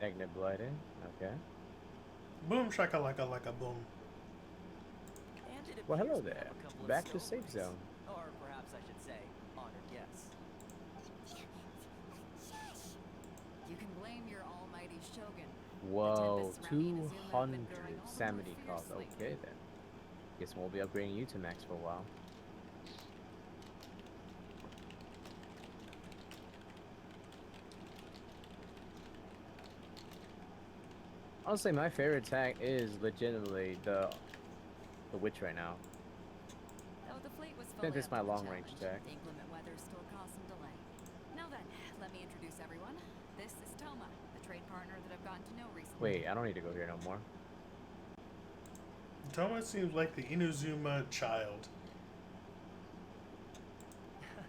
Negative lighting. Okay. Boom shakalaka like a boom. And it Well, hello appears we have there. a couple of Back to safe stowaways. zone. Or perhaps I should say, honored guests. Shush! You can blame your almighty shogun. The Whoa, tempests around Inazuma have been growing 200 all the more Samity cost. fierce lately. Okay then. Guess we'll be upgrading you to max for a while. Honestly, my favorite attack is legitimately the witch right now. Though the fleet was Since fully it's up my to the long range challenge, attack. the inclement weather still caused some delay. Now then, let me introduce everyone. This is Toma, the trade partner that I've gotten to know recently. Wait, I don't need to go here no more. Toma seems like the Inazuma child.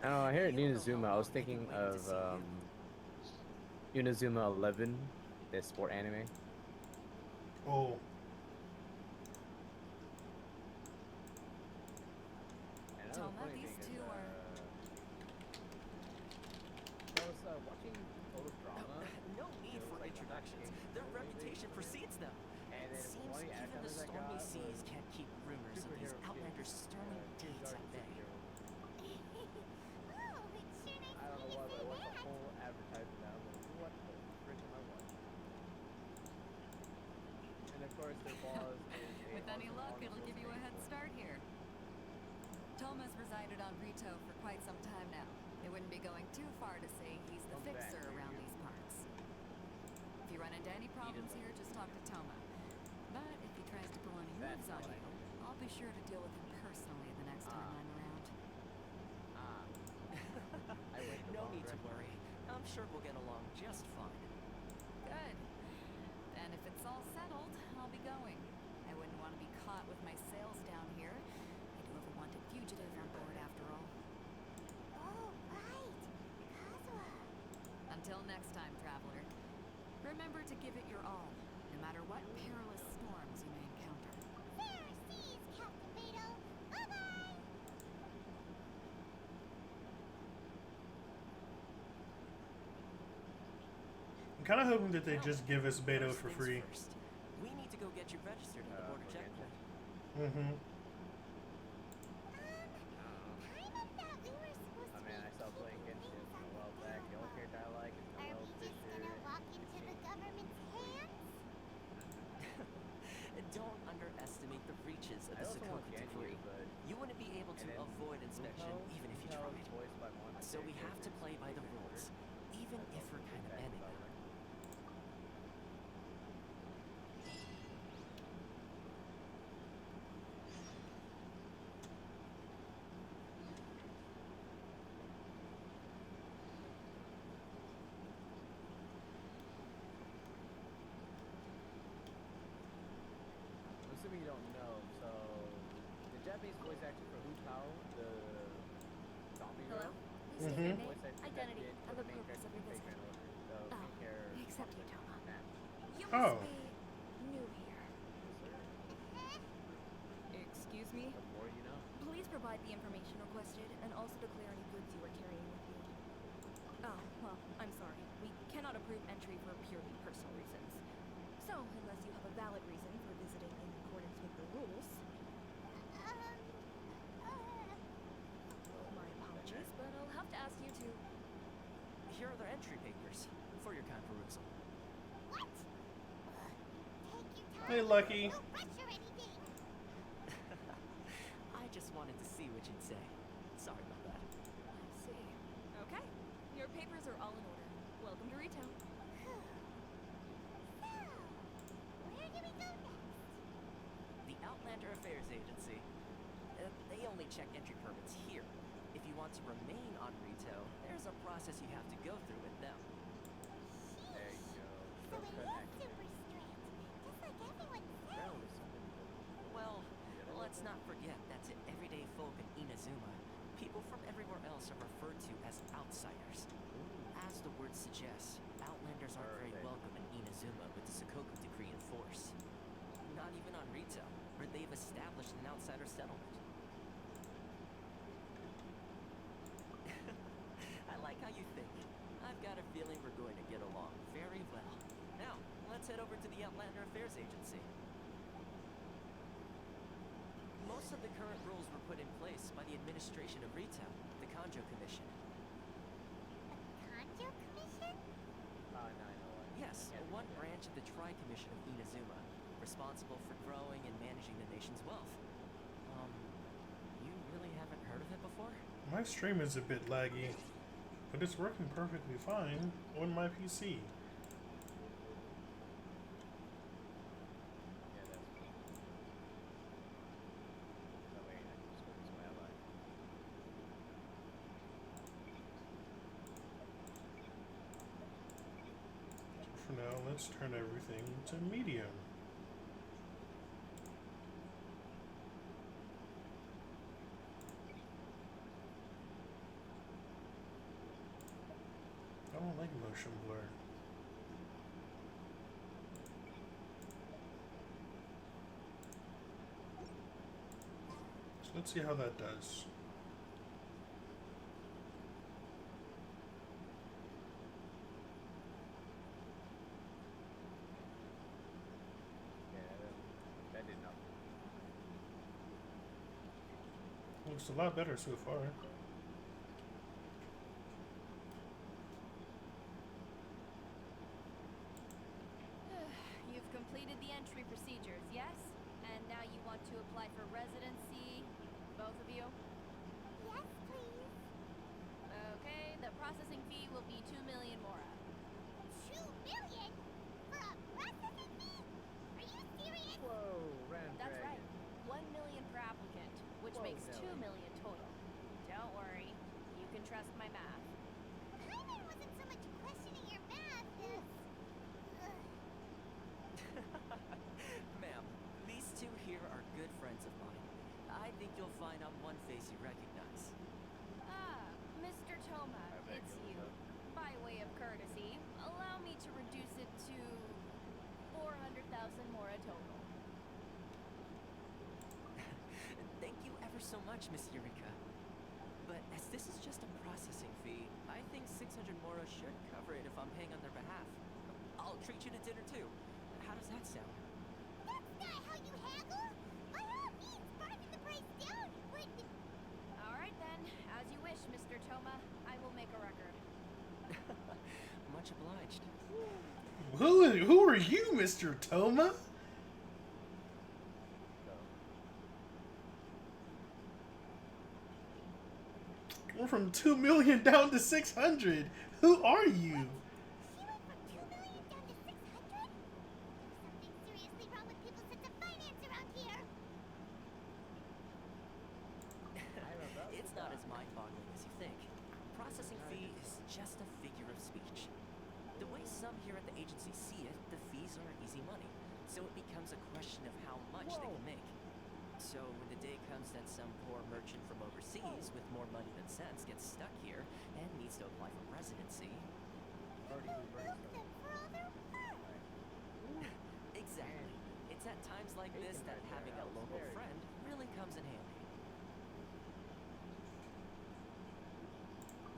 Oh, I hear You don't know Inazuma. how I was long they've been thinking waiting to of see you. Inazuma 11, the sport anime. Oh, Toma, these two are... I was watching Total Drama. No need for introductions. Their reputation precedes them. And It then seems one of the even the actors I stormy got seas was can't keep rumors of these superhero outlanders' kids. sterling deeds at bay. Oh, it's sure nice I don't know to why, but I watched the that. whole advertisement. I was like, what the frick am I watching? And of course, their boss is a With any awesome luck, Arnold it'll give you a head Schwarzenegger. start here. Toma's resided on Rito for quite some time now. It wouldn't be going too far to say he's the Welcome back, fixer around baby. these parts. If you run into any problems here, just talk to Toma. But if he tries to pull any moves on you, I'll be sure to deal with him personally the next time I'm around. I waited the No wrong need to direction. worry. I'm sure we'll get along just fine. Good. And if it's all settled, I'll be going. I wouldn't want to be caught with my sails down here. I do have a wanted fugitive on board after all. Oh, right. Kazuha. Until next time, traveler. Remember to give it your all, no matter what perilous storms you may encounter. Fair seas, Captain Beto. Bye-bye. I'm kind of hoping that they just give us Beto First for things free. First. We need to go get you registered at the border for checkpoint. Mm-hmm. Kind of thought we were supposed I to mean, I be saw playing keeping Genshin things a under while back. The only control. character I like is Are Noel we just Fisher. gonna walk into the government's hands? Don't underestimate the reaches of I the also want Sakoku Ganyu, decree. but You wouldn't be able to and then avoid inspection even if you Mihoyo is tried. voiced by one of my So we favorite have to characters, play by the Favorite rules, Bird. even That's if also we're a kind of fact bending about them. her. I'm assuming you don't know, so the Japanese voice actor for Hu Tao, the zombie Hello? girl, Please state Mhm. your the name, voice actor that identity, did and the the main purpose character of your from Fate visit. Grand Order, the Oh, main character except you, Toma. Matt. You Oh. must be new here. Yes, sir. Excuse me? The more you know. Please provide the information requested and also declare any goods you are carrying with you. Oh, well, I'm sorry. We cannot approve entry for purely personal reasons. So, unless you have a valid reason for visiting in accordance with the rules, my apologies, but I'll have to ask you to... Here are their entry papers for your kind perusal. What? Take your time. Hey, Lucky. No rush or anything. I just wanted to see what you'd say. Sorry about that. I see. Okay, your papers are all in order. Welcome to retail. So, where do we go next? The Outlander Affairs Agency. They only check entry permits here. If you want to remain on Rito, there's a process you have to go through with them. There you go. So it Shortcut is action. super strict, just like everyone says. Apparently something. Well, let's not forget that to everyday folk in Inazuma, people from everywhere else are referred to as outsiders. As the word suggests, Outlanders aren't very Perfect. welcome in Inazuma with the Sakoku decree in force. Not even on Rito, where they've established an outsider settlement. I like how you think. I've got a feeling we're going to get along very well. Now, over to the Outlander Affairs Agency. Most of the current rules were put in place by the administration of Retail, the Kanjo Commission. Kanjo Commission? No, I know what. Yes, one branch of the Tri-Commission of Inazuma, responsible for growing and managing the nation's wealth. You really haven't heard of it before? My stream is a bit laggy, but it's working perfectly fine on my PC. Yeah, that's cool. No, wait, I can just go this way, I lied. For now, let's turn everything to medium. I don't like motion blur. So let's see how that does. Yeah, that did nothing. Looks a lot better so far. You've completed the entry procedures, yes? And now you want to apply for residency, both of you? Yes, please. Okay, the processing fee will be 2 million mora. 2 million? For a processing fee? Are you serious? Whoa, Ram That's Dragon. right. 1 million per applicant, which Whoa, makes 2 Nelly. million total. Don't worry, you can trust my math. Hyman wasn't so much questioning your math as... Ugh. Ma'am, these two here are good friends of mine. I think you'll find on one face you recognize. Ah, Mr. Toma, I bet it's you'll you. know. By way of courtesy, allow me to reduce it to 400,000 mora total. Thank you ever so much, Miss Eureka. But as this is just a processing fee, I think 600 mora should cover it if I'm paying on their behalf. I'll treat you to dinner too. How does that sound? That's not how you haggle! By all means, bargain the price down, but... All right then, as you wish, Mr. Toma. I will make a record. Much obliged. Who are you, Mr. Toma? So, We're from 2 million down to 600. Who are you? She went from 2 million down to 600? There's something seriously wrong with people's sense of finance around here. I don't know. It's not as mind-boggling as you think. Processing fee is just a figure of speech. The way some here at the agency see it, the fees are easy money, so it becomes a question of how much they Whoa. can make. So when the day comes that some poor merchant from overseas with more money than sense gets stuck here and needs to apply for residency, Already reversed Them for all their work. exactly. It's at times like Bacon this that right there, having that a was local very friend really comes in handy.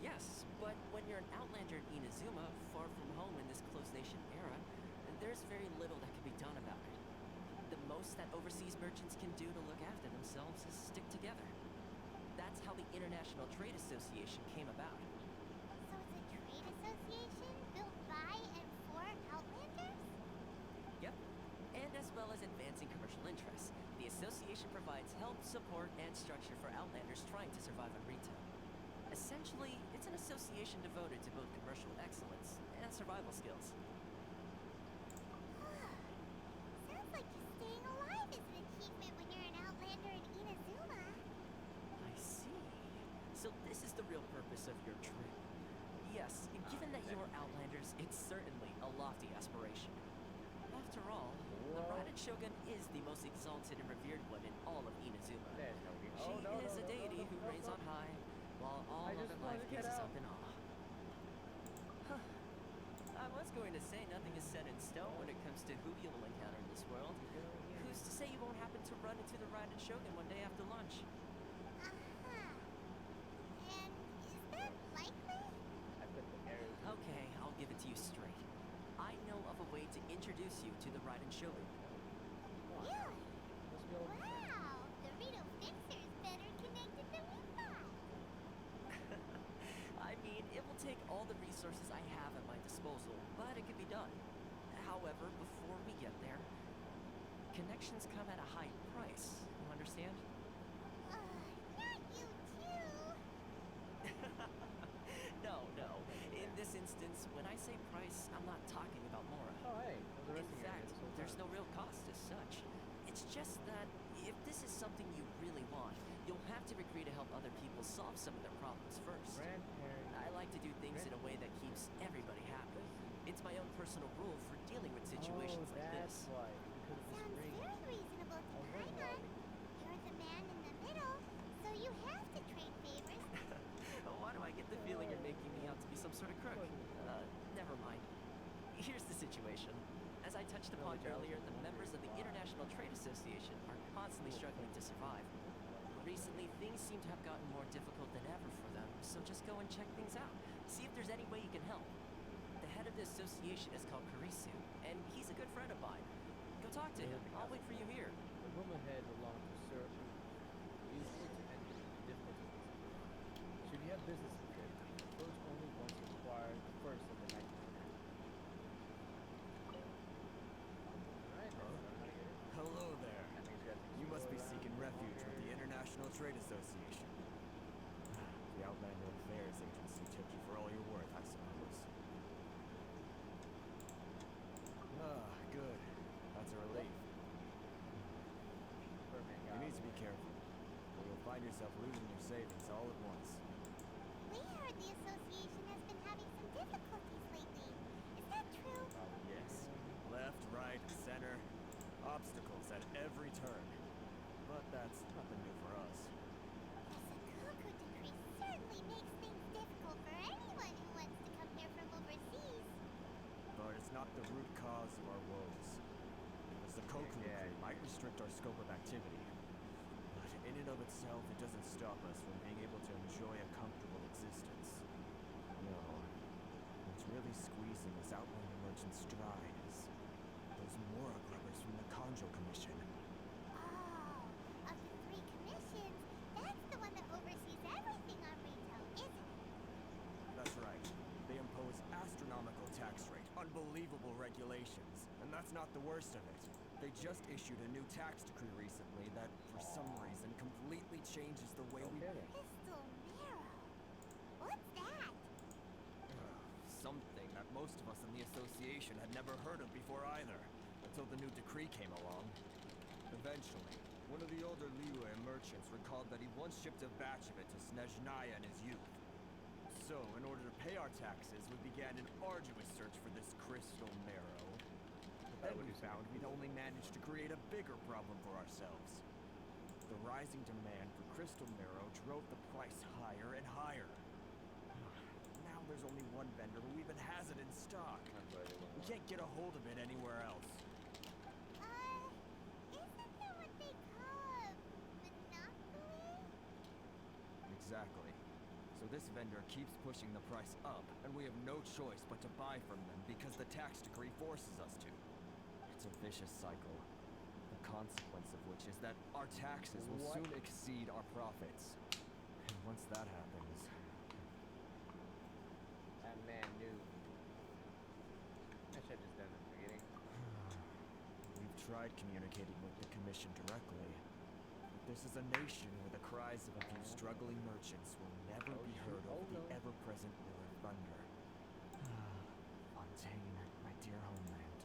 Yes, but when you're an outlander in Inazuma, far from home in this closed nation era, there's very little that can be done about it. The most that overseas merchants can do to look after themselves is stick together. That's how the International Trade Association came about. So it's a trade association built by and for Outlanders? Yep. And as well as advancing commercial interests, the association provides help, support, and structure for outlanders trying to survive on retail. Essentially, it's an association devoted to both commercial excellence and survival skills. Sounds like just staying alive is an achievement when you're an Outlander in Inazuma. I see. So this is the real purpose of your trip. Yes, given that you're outlanders, it's certainly a lofty aspiration. After all, the Whoa. Raiden Shogun is the most exalted and revered one in all of Inazuma. There's no She oh, no, is no, a no, deity no, who no, reigns no. on high, while all I just other wanted life to get gazes out. up in awe. Huh. I was going to say nothing is set in stone when it comes to who you'll encounter in this world. Who's to say you won't happen to run into the Raiden Shogun one day after lunch? Uh-huh. And is that likely? I put the arrows. Okay, I'll give it to you straight. I know of a way to introduce you to the showroom. Really? Must be all over there. Wow, Dorito Fixer is better connected than we thought. I mean, it will take all the resources I have at my disposal, but it can be done. However, before we get there, connections come at a high price. You understand? Not you too. No. In this instance, when I say price, I'm not talking about Mora. Oh, hey, I was In arresting you fact, this whole there's time. no real cost as such. It's just that if this is something you really want, you'll have to agree to help other people solve some of their problems first. Grandparent. I like to do things in a way that keeps everybody happy. It's my own personal rule for dealing with situations like that's this. why. Because of this Sounds ring. very reasonable to Oh, Paimon. wow. You're the man in the middle, so you have to trade favors. Why do I get the feeling you're making me out to be some sort of crook? Never mind. Here's the situation. As I touched upon earlier, the members of the International Trade Association are constantly struggling to survive. Recently, things seem to have gotten more difficult than ever for them, so just go and check things out. See if there's any way you can help. The head of the association is called Kurisu, and he's a good friend of mine. Go talk to him. I'll wait for you here. The room ahead belongs to Sir easily to enter difficulties. Should you have business with him, approach only once required first in the night. Alright, Huh? learn how to get in. Hello there. That means you have to You must be explore seeking around refuge small with the area. International Trade Association. The Outlander Affairs Agency took you for all you're worth, I suppose. Good. That's a relief. Perfect, You need to be careful, or you'll find yourself losing your savings all at once. We heard the association has been having some difficulties lately. Is that true? Yes. Left, right, center. Obstacles at every turn. But that's nothing new for us. The Sakoku decree certainly makes things difficult for anyone who wants to come here from overseas. But it's not the root cause of our woes. The Sakoku decree might restrict our scope of activity. But in and of itself, it doesn't stop us from being able to enjoy a comfortable existence. No. What's really squeezing us Outlander merchants dry is those Mora grubbers from the Conjo Commission. Oh, of the three commissions, that's the one that oversees everything on retail, isn't it? That's right. They impose astronomical tax rate, unbelievable regulations, and that's not the worst of it. They just issued a new tax decree recently that, for some reason, completely changes the way we... Okay. Crystal Marrow. What's that? Something that most of us in the association had never heard of before either, until the new decree came along. Eventually, one of the older Liyue merchants recalled that he once shipped a batch of it to Snezhnaya in his youth. So, in order to pay our taxes, we began an arduous search for this crystal marrow. But then we found we'd only managed to create a bigger problem for ourselves. The rising demand for crystal marrow drove the price higher and higher. Now there's only one vendor who even has it in stock. We can't get a hold of it anywhere else. Isn't that what they call a monopoly? Exactly. So this vendor keeps pushing the price up, and we have no choice but to buy from them because the tax decree forces us to. It's a vicious cycle. The consequence of which is that our taxes will soon exceed our profits. And once that happens... That man knew. I should have just done it in the beginning. We've tried communicating with the Commission directly. But this is a nation where the cries of a few struggling merchants will never be heard over the ever-present roar of thunder. Fontaine, my dear homeland.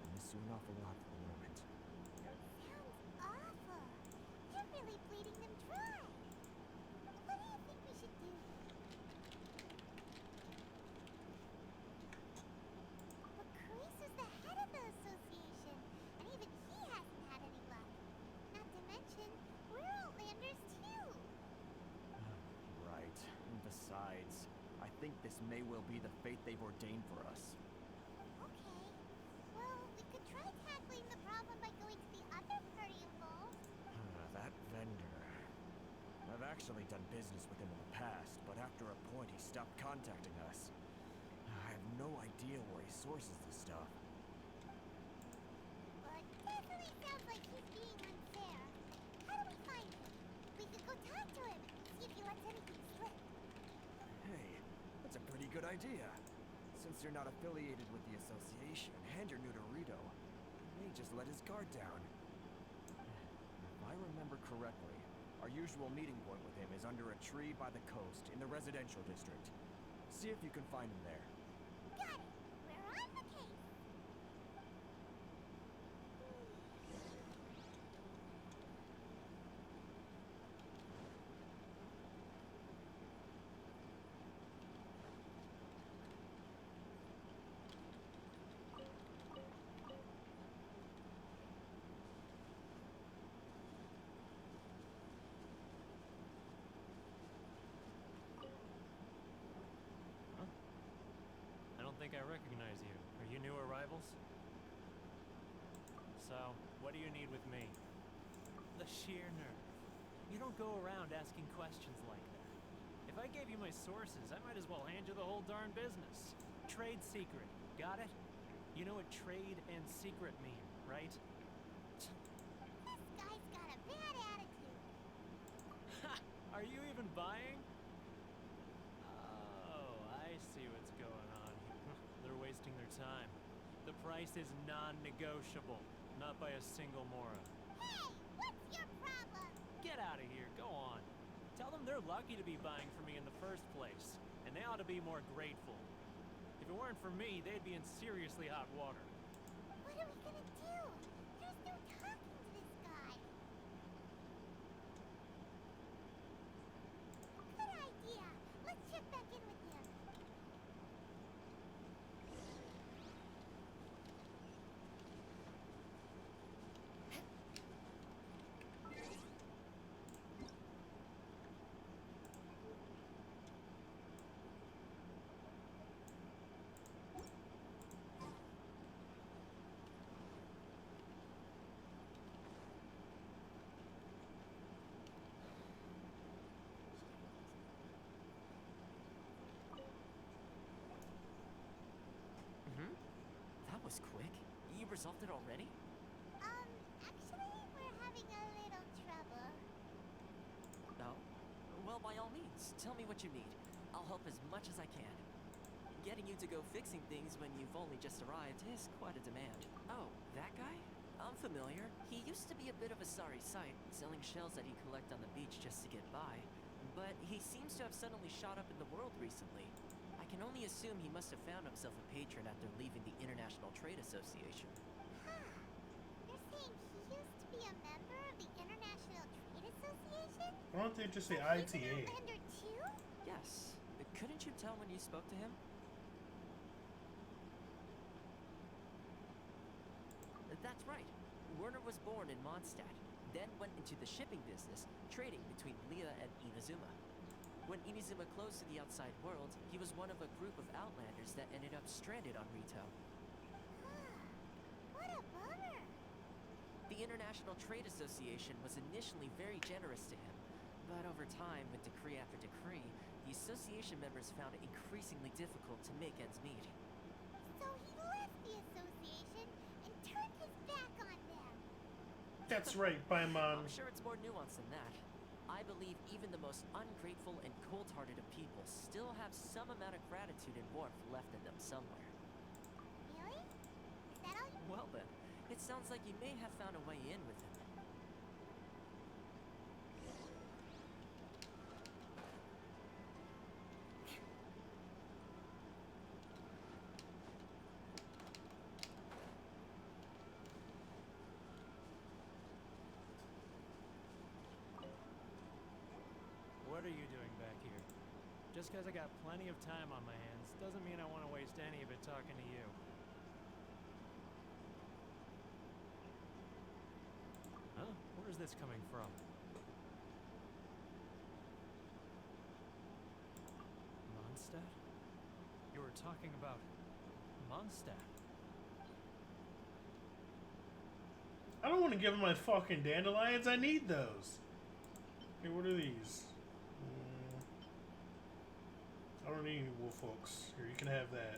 I miss you an awful lot for the moment. Sounds awful. You're really bleeding them dry. What do you think we should do? Well, Kurisu's the head of the association, and even he hasn't had any luck. Not to mention, we're Outlanders too. Right. And besides, I think this may well be the fate they've ordained for us. Okay. Well, we could try tackling the problem by going to the other party involved. That vendor. I've actually done business with him in the past, but after a point he stopped contacting us. I have no idea where he sources this stuff. pretty good idea. Since you're not affiliated with the association and you're new to Rito, you may just let his guard down. If I remember correctly, our usual meeting point with him is under a tree by the coast in the residential district. See if you can find him there. Got it. We're on the case. I don't think I recognize you. Are you new arrivals? So, what do you need with me? The sheer nerve. You don't go around asking questions like that. If I gave you my sources, I might as well hand you the whole darn business. Trade secret. Got it? You know what trade and secret mean, right? This guy's got a bad attitude. Ha! Are you even buying? Oh, I see what's going on. They're wasting their time. The price is non-negotiable, not by a single mora. Hey, what's your problem? Get out of here, go on. Tell them they're lucky to be buying from me in the first place, and they ought to be more grateful. If it weren't for me, they'd be in seriously hot water. What are we gonna do? There's no talking to this guy. Good idea. Let's check back in with him. That was quick. You resolved it already? Actually, we're having a little trouble. No? Well, by all means, tell me what you need. I'll help as much as I can. Getting you to go fixing things when you've only just arrived is quite a demand. Oh, that guy? I'm familiar. He used to be a bit of a sorry sight, selling shells that he'd collect on the beach just to get by. But he seems to have suddenly shot up in the world recently. I can only assume he must have found himself a patron after leaving the International Trade Association. Huh. You're saying he used to be a member of the International Trade Association? Why don't they just say But he's an ITA? Outlander too? Yes. Couldn't you tell when you spoke to him? That's right. Werner was born in Mondstadt, then went into the shipping business, trading between Lea and Inazuma. When Inazuma closed to the outside world, he was one of a group of outlanders that ended up stranded on Rito. What a bummer. The International Trade Association was initially very generous to him, but over time, with decree after decree, the association members found it increasingly difficult to make ends meet. So he left the association and turned his back on them. That's right, Paimon. I'm sure it's more nuanced than that. I believe even the most ungrateful and cold-hearted of people still have some amount of gratitude and warmth left in them somewhere. Really? Is that all you... Well then, it sounds like you may have found a way in with him. What are you doing back here? Just because I got plenty of time on my hands doesn't mean I want to waste any of it talking to you. Huh? Where's this coming from? Mondstadt? You were talking about Mondstadt. I don't want to give him my fucking dandelions. I need those. Okay, what are these? I don't need any wolf hooks. Here, you can have that.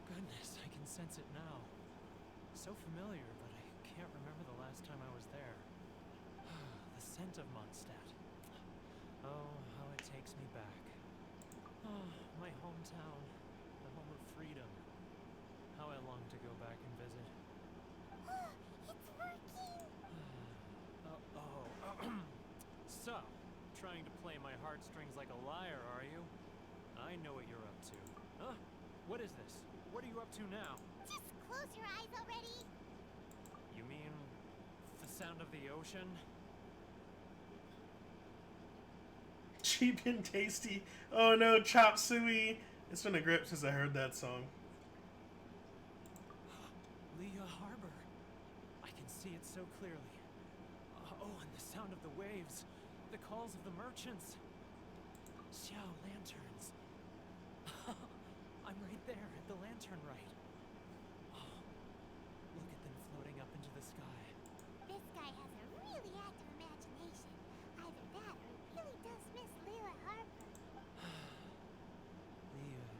Goodness, I can sense it now. So familiar, but I can't remember the last time I was there. The scent of Mondstadt. Oh, how it takes me back. Oh, my hometown, the home of freedom. How I long to go back and visit. It's working! So, trying to play my heartstrings like a liar, are you? I know what you're up to. Huh? What is this? What are you up to now? Just close your eyes already! You mean the sound of the ocean? Cheap and tasty. Oh no, chop suey. It's been a grip since I heard that song. Leah Harbor. I can see it so clearly. Oh, and the sound of the waves. The calls of the merchants. Xiao lanterns. I'm right there at the lantern right. Oh, look at them floating up into the sky. This guy has a really active imagination. Either that or he really does miss Leela Harper. Leah.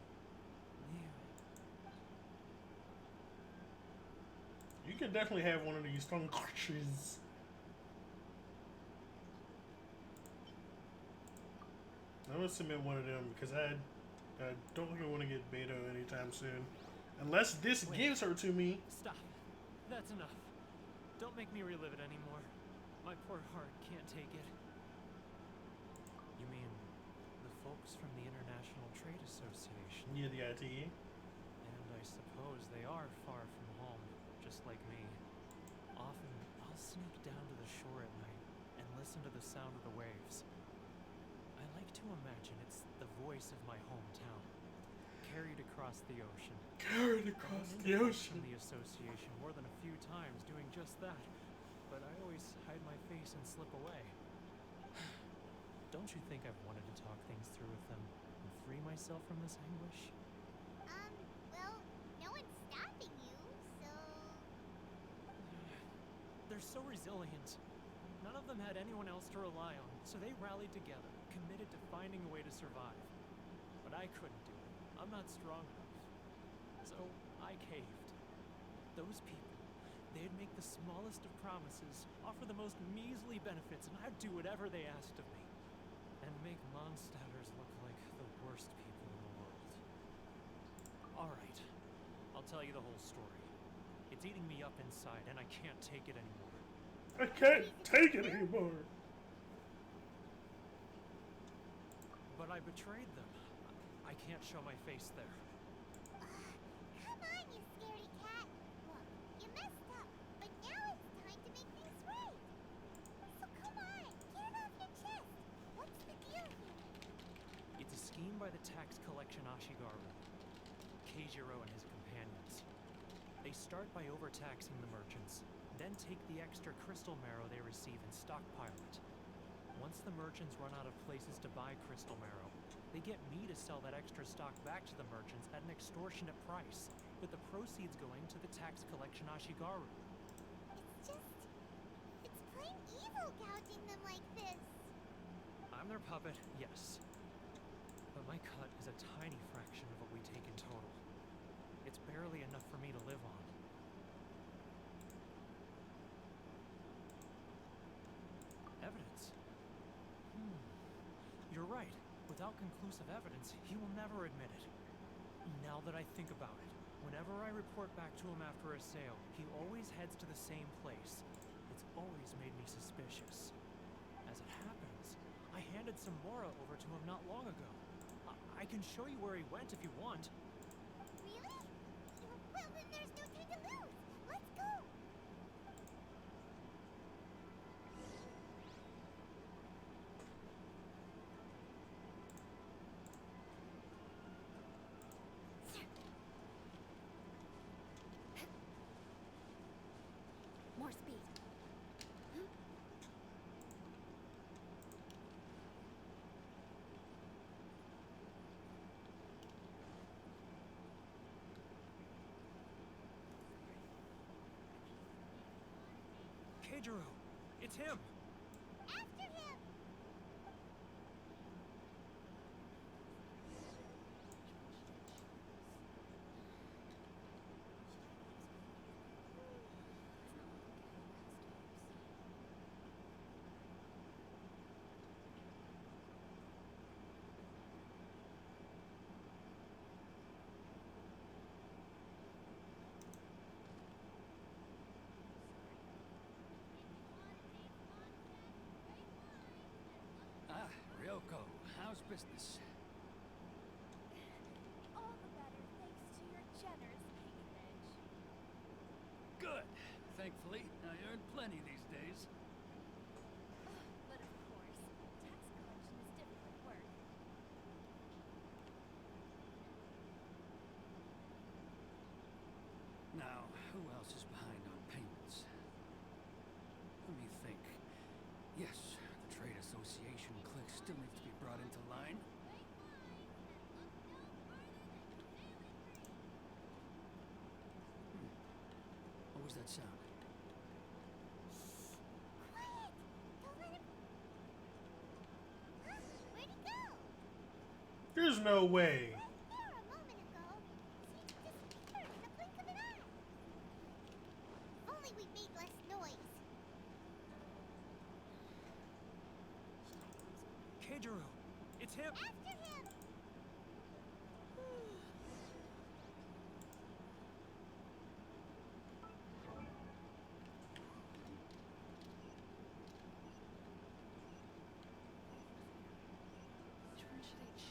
You could definitely have one of these functions. I'm gonna submit one of them because I don't really want to get beta anytime soon. Unless this Wait. gives her to me. Stop. That's enough. Don't make me relive it anymore. My poor heart can't take it. You mean the folks from the International Trade Association? Yeah, the ITE. And I suppose they are far from home, just like me. Often, I'll sneak down to the shore at night and listen to the sound of the waves. I like to imagine it's the voice of my hometown, carried across the ocean. Carried across I've the been to folks ocean. from the association more than a few times doing just that, but I always hide my face and slip away. Don't you think I've wanted to talk things through with them and free myself from this anguish? Well, no one's stopping you, so... They're so resilient. None of them had anyone else to rely on, so they rallied together, committed to finding a way to survive. But I couldn't do it. I'm not strong enough. So I caved. Those people, they'd make the smallest of promises, offer the most measly benefits, and I'd do whatever they asked of me. And make Mondstadters look like the worst people in the world. Alright, I'll tell you the whole story. It's eating me up inside, and I can't take it anymore. I can't take it anymore. But I betrayed them. I can't show my face there. Come on, you scaredy cat! Look, you messed up, but now it's time to make things right! So come on, get it off your chest! What's the deal here? It's a scheme by the tax collection Ashigaru, Keijiro and his companions. They start by overtaxing the merchants, then take the extra crystal marrow they receive and stockpile it. Once the merchants run out of places to buy crystal marrow, they get me to sell that extra stock back to the merchants at an extortionate price, with the proceeds going to the tax collection Ashigaru. It's plain evil gouging them like this. I'm their puppet, yes. But my cut is a tiny fraction of what we take in total. It's barely enough for me to live on. Evidence? You're right. Without conclusive evidence, he will never admit it. Now that I think about it, whenever I report back to him after a sale, he always heads to the same place. It's always made me suspicious. As it happens, I handed some Mora over to him not long ago. I can show you where he went if you want. Really? Well, then there's no time to lose. Let's go. More speed. Keijiro! It's him! After him! business? All the better thanks to your generous patronage. Good. Thankfully, I earn plenty these days. But of course, tax collection is difficult work. Now, who else is behind on payments? Let me think. Yes, the Trade Association clique still needs to be brought into line. What was that sound? Quiet! Don't let him... Huh? Where'd he go? There's no way. Right there a moment ago. He disappeared in the blink of an eye. If only we made less noise. Keijiro! It's him! After him! Which one should I choose?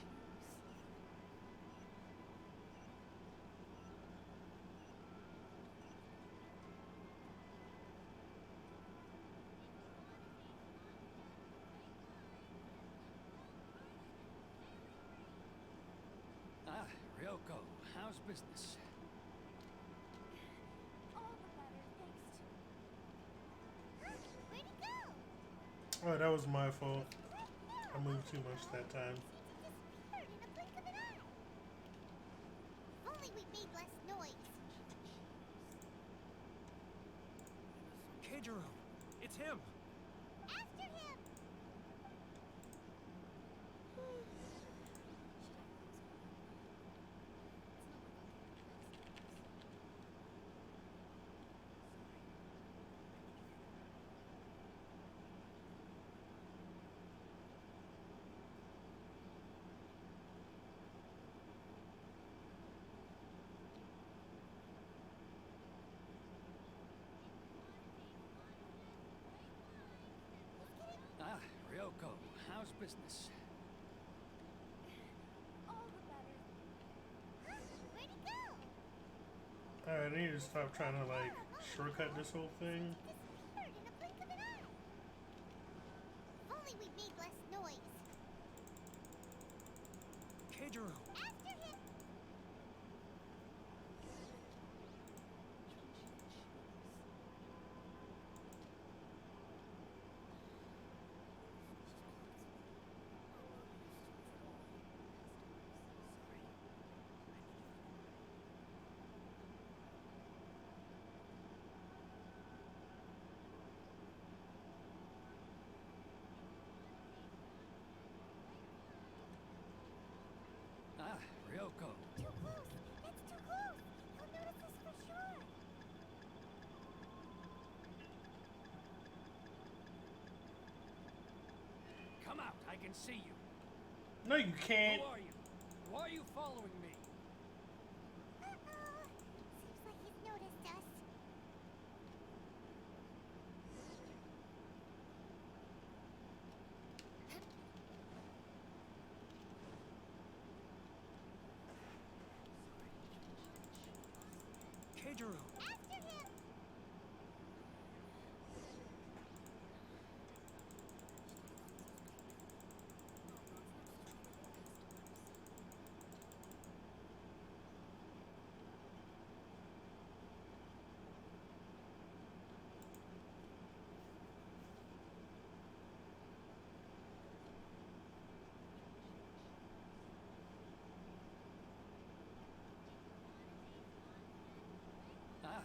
Ah, Ryoko, how's business? All the better thanks to... Huh? Where'd he go? Oh, that was my fault. Right there I a moved moment too much ago. that time. He disappeared in a blink of an eye. If only we made less noise. Keijiro! It's him! After him! Ah, Ryoko, how's business? All the better. Huh? Where'd he go? Alright, I need to stop trying to like shortcut this whole thing. Disappeared in a blink of an eye. If only we made less noise. Keijiro! After him! Ah, Ryoko. Too close! It's too close! He'll notice us for sure! Come out, I can see you. No, you can't. Who are you? Why are you following me? Uh-oh! Seems like he's noticed us. Keijiro! After him! Ah,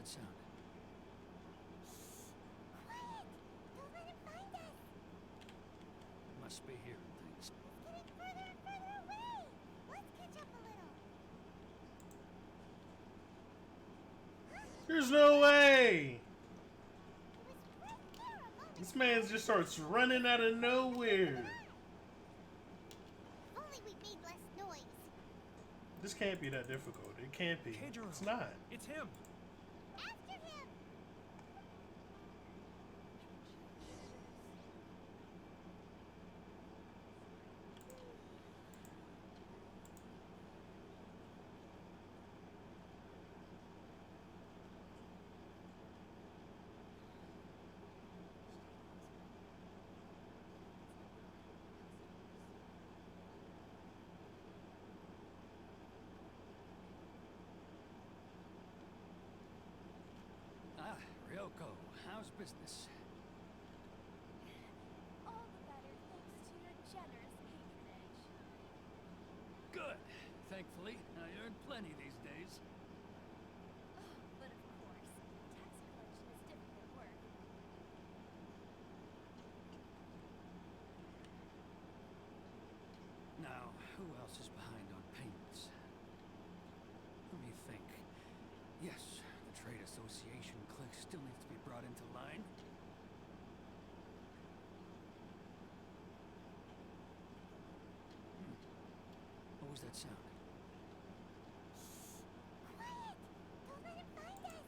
that sound? Quiet! Don't let him find us! Must be hearing things. It's getting further and further away! Let's catch up a little. There's no way! It was right there a moment This man just starts running out of nowhere. If only we made less noise. This can't be that difficult. It can't be. Keijiro. It's not. It's him. After him! Ah, Ryoko, how's business? All the better thanks to your generous patronage. Good. Thankfully, I earn plenty these days. But of course, tax collection is difficult work. Now, who else is behind on payments? Let me think. Yes, the trade association clique still needs to be brought into line. What was that sound? Quiet! Don't let him find us!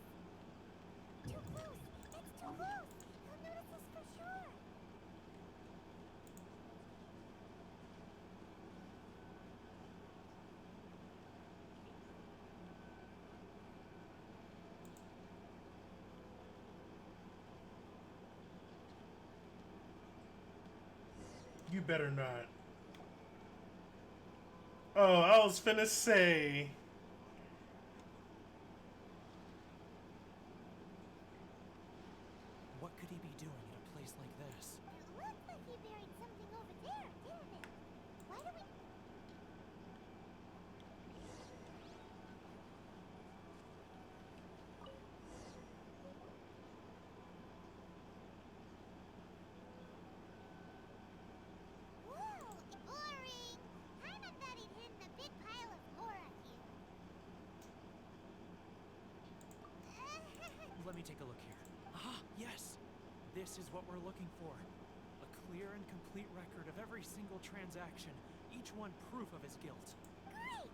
Too close! It's too close! He'll notice us for sure! You better not. Oh, I was finna say. What could he be doing in a place like this? It looked like he buried something over there, didn't it? Why do we... Whoa! Boring! Kinda thought he'd hidden a big pile of Mora here. Let me take a look here. Ah, yes! This is what we're looking for. A clear and complete record of every single transaction, each one proof of his guilt. Great!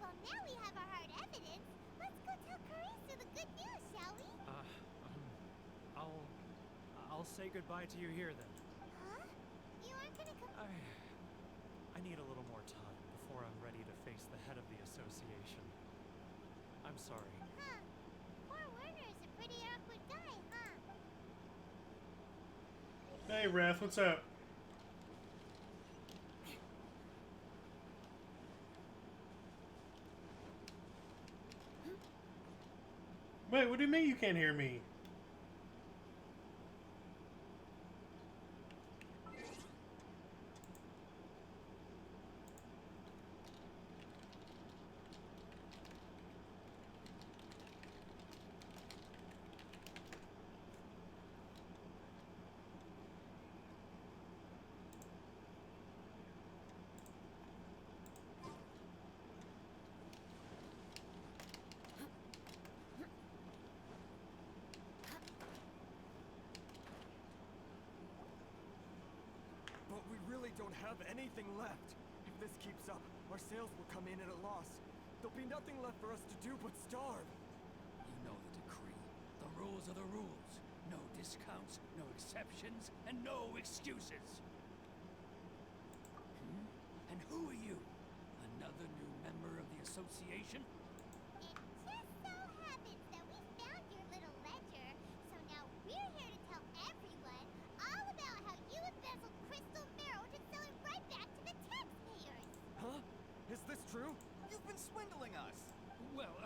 Well, now we have our hard evidence. Let's go tell Karisu the good news, shall we? I'll say goodbye to you here then. Huh? You aren't gonna come... I need a little more time before I'm ready to face the head of the association. I'm sorry. Huh. Poor Werner's a pretty awkward guy, huh? Hey, Wrath, what's up? Wait, what do you mean you can't hear me? But we really don't have anything left. If this keeps up, our sales will come in at a loss. There'll be nothing left for us to do but starve. You know the decree. The rules are the rules. No discounts, no exceptions, and no excuses. And who are you? Another new member of the association? It just so happens that we found your little ledger, so now we're here to tell everyone all about how you embezzled crystal marrow to sell it right back to the taxpayers. Huh? Is this true? You've been swindling us! Well,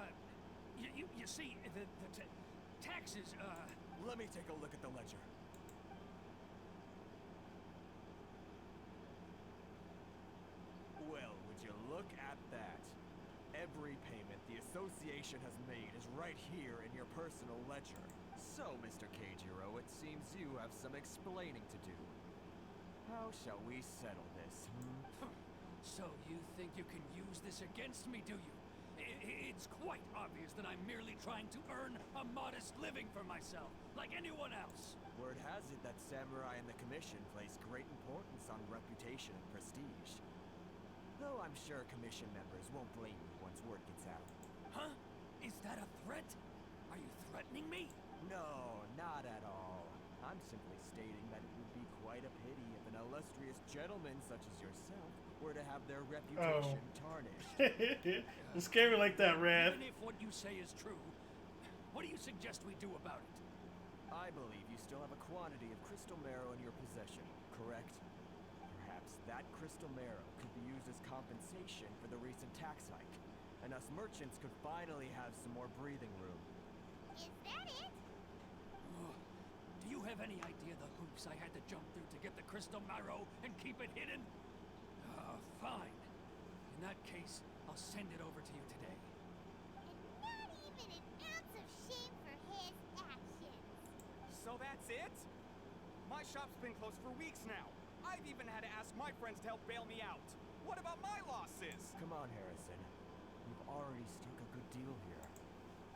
you see, the taxes, Let me take a look at the ledger. Well, would you look at that? Every payment the association has made is right here in your personal ledger. So, Mr. Keijiro, it seems you have some explaining to do. How shall we settle this, So you think you can use this against me, do you? It's quite obvious that I'm merely trying to earn a modest living for myself, like anyone else. Word has it that Samurai and the Commission place great importance on reputation and prestige. Though I'm sure Commission members won't blame you once word gets out. Huh? Is that a threat? Are you threatening me? No, not at all. I'm simply stating that it would be quite a pity if an illustrious gentleman such as yourself were to have their reputation tarnished. Don't scare me like that, Rad. Even if what you say is true, what do you suggest we do about it? I believe you still have a quantity of crystal marrow in your possession, correct? Perhaps that crystal marrow could be used as compensation for the recent tax hike, and us merchants could finally have some more breathing room. Is that it? Do you have any idea the hoops I had to jump through to get the crystal marrow and keep it hidden? Fine. In that case, I'll send it over to you today. And not even an ounce of shame for his actions. So that's it? My shop's been closed for weeks now. I've even had to ask my friends to help bail me out. What about my losses? Come on, Harrison. You've already stuck a good deal here.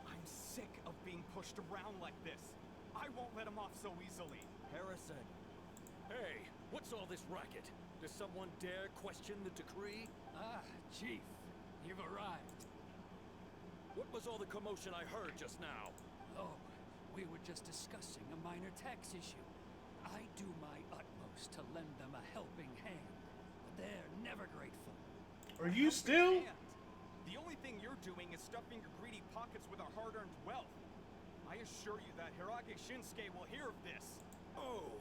I'm sick of being pushed around like this. I won't let him off so easily. Harrison! Hey, what's all this racket? Does someone dare question the decree? Ah, Chief, you've arrived. What was all the commotion I heard just now? Oh, we were just discussing a minor tax issue. I do my utmost to lend them a helping hand, but they're never grateful. Are you still? And the only thing you're doing is stuffing your greedy pockets with our hard-earned wealth. I assure you that Hirage Shinsuke will hear of this. Oh,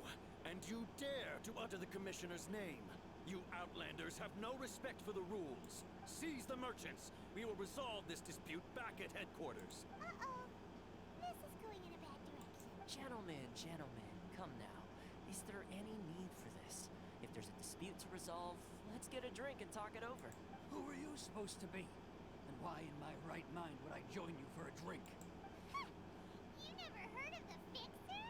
and you dare to utter the Commissioner's name. You outlanders have no respect for the rules. Seize the merchants. We will resolve this dispute back at headquarters. Uh-oh. This is going in a bad direction. Gentlemen, come now. Is there any need for this? If there's a dispute to resolve, let's get a drink and talk it over. Who are you supposed to be? And why in my right mind would I join you for a drink? You never heard of the Fixer?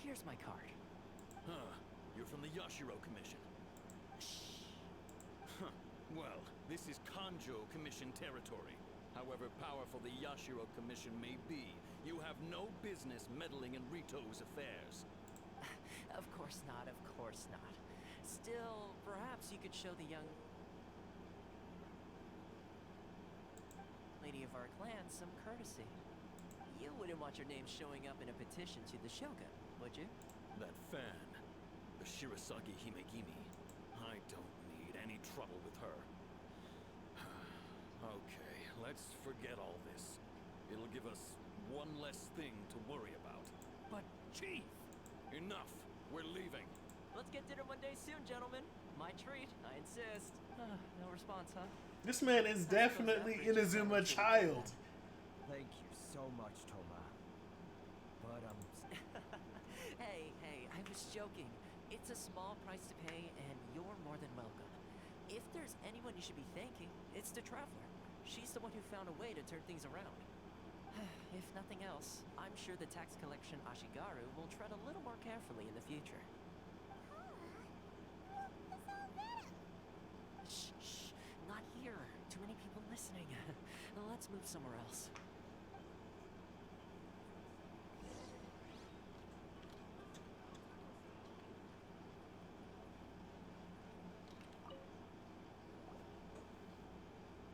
Here's my card. Huh. You're from the Yashiro Commission. Shh. Huh. Well, this is Kanjo Commission territory. However powerful the Yashiro Commission may be, you have no business meddling in Rito's affairs. Of course not, of course not. Still, perhaps you could show the young lady of our clan some courtesy. You wouldn't want your name showing up in a petition to the Shogun, would you? That fan, the Shirasagi Himegimi, I don't need any trouble with her. Okay, let's forget all this. It'll give us one less thing to worry about. But, Chief! Enough! We're leaving. Let's get dinner one day soon, gentlemen. My treat, I insist. No response, huh? This man is definitely Inazuma child. Thank you so much, Toma. But, Hey, I was joking. It's a small price to pay, and you're more than welcome. If there's anyone you should be thanking, it's the Traveler. She's the one who found a way to turn things around. If nothing else, I'm sure the tax collection Ashigaru will tread a little more carefully in the future. Shh, not here. Too many people listening. Let's move somewhere else.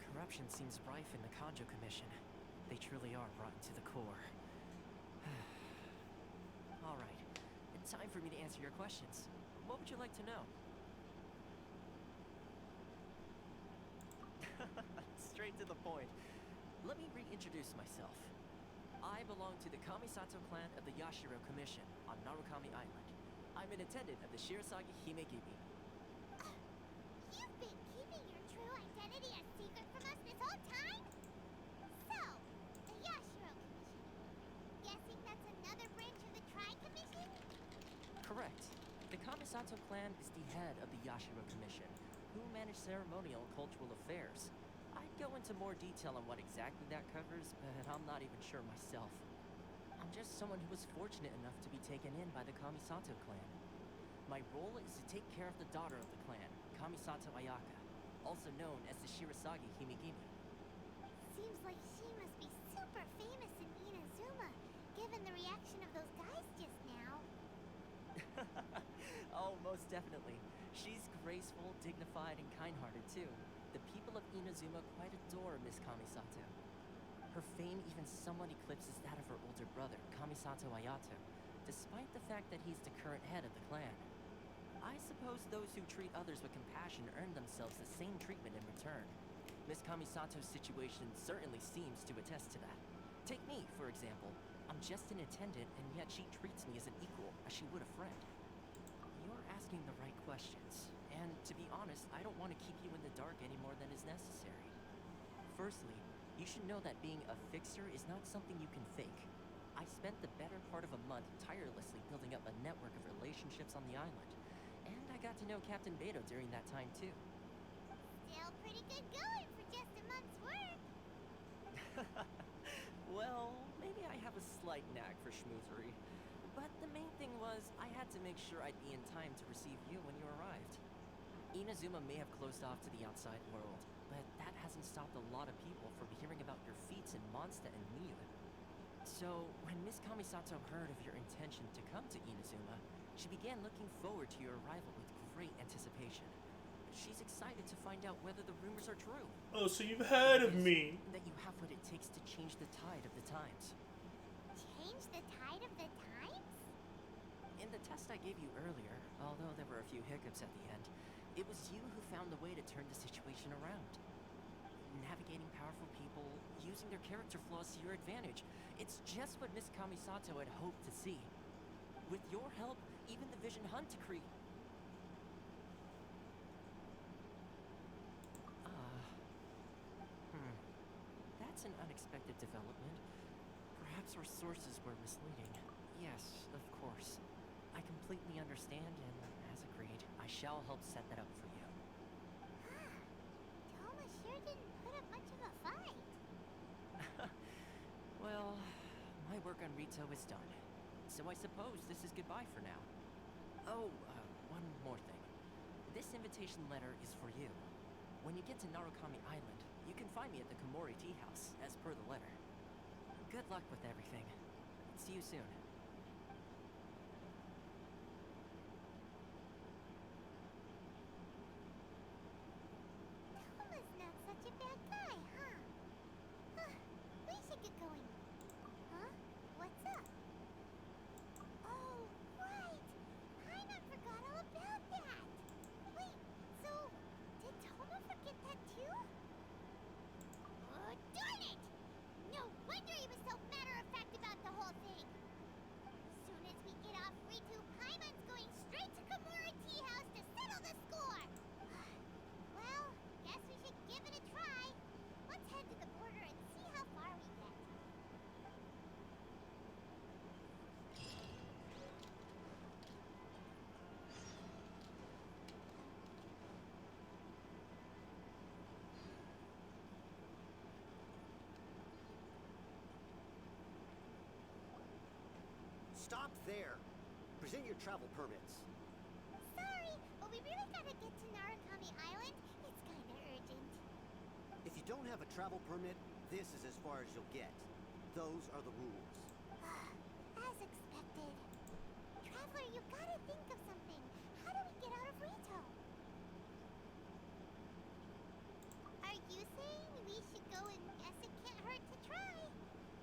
Corruption seems rife in the Kanjo Commission. They truly are rotten to the core. All right, it's time for me to answer your questions. What would you like to know? Straight to the point. Let me reintroduce myself. I belong to the Kamisato clan of the Yashiro Commission on Narukami Island. I'm an attendant of the Shirasagi Himegimi. You've been keeping your true identity a secret from us this whole time? So, the Yashiro Commission. Guessing that's another branch of the Tri-Commission? Correct. The Kamisato clan is the head of the Yashiro Commission, who manage ceremonial and cultural affairs. I'd go into more detail on what exactly that covers, but I'm not even sure myself. I'm just someone who was fortunate enough to be taken in by the Kamisato clan. My role is to take care of the daughter of the clan, Kamisato Ayaka, also known as the Shirasagi Himigimi. Seems like she must be super famous in Inazuma, given the reaction of those guys just now. Oh, most definitely. She's graceful, dignified, and kind-hearted too. The people of Inazuma quite adore Miss Kamisato. Her fame even somewhat eclipses that of her older brother, Kamisato Ayato, despite the fact that he's the current head of the clan. I suppose those who treat others with compassion earn themselves the same treatment in return. Miss Kamisato's situation certainly seems to attest to that. Take me, for example. I'm just an attendant, and yet she treats me as an equal, as she would a friend. You're asking the right questions, and to be honest, I don't want to keep you in the dark any more than is necessary. Firstly, you should know that being a fixer is not something you can fake. I spent the better part of a month tirelessly building up a network of relationships on the island, and I got to know Captain Beto during that time too. Still pretty good going for just a month's work. Well, maybe I have a slight knack for schmoozery. But the main thing was, I had to make sure I'd be in time to receive you when you arrived. Inazuma may have closed off to the outside world, but that hasn't stopped a lot of people from hearing about your feats in Mondstadt and Mihoyo. So, when Miss Kamisato heard of your intention to come to Inazuma, she began looking forward to your arrival with great anticipation. She's excited to find out whether the rumors are true. Oh, so you've heard of me. That you have what it takes to change the tide of the times. Change the tide of the times? In the test I gave you earlier, although there were a few hiccups at the end, it was you who found the way to turn the situation around. Navigating powerful people, using their character flaws to your advantage. It's just what Miss Kamisato had hoped to see. With your help, even the Vision Hunt decree. That's an unexpected development. Perhaps our sources were misleading. Yes, of course. I completely understand, and as agreed, I shall help set that up for you. Toma sure didn't put up much of a fight. Well, my work on Rito is done. So I suppose this is goodbye for now. Oh, one more thing. This invitation letter is for you. When you get to Narukami Island, you can find me at the Komori Tea House, as per the letter. Good luck with everything. See you soon. Toma's not such a bad guy, huh? We should get going. Huh? What's up? Oh, right! Paimon forgot all about that! Wait, so did Toma forget that too? Oh, darn it! No wonder he was so matter-of-fact about the whole thing! As soon as we get off Ritu, Paimon's going straight to Komura Tea House to settle the score! Well, guess we should give it a try. Let's head to the border and see how far we get. Stop there. Present your travel permits. Sorry, but we really gotta get to Narukami Island. It's kinda urgent. If you don't have a travel permit, this is as far as you'll get. Those are the rules. As expected. Traveler, you gotta think of something. How do we get out of Rito? Are you saying we should go and guess it can't hurt to try?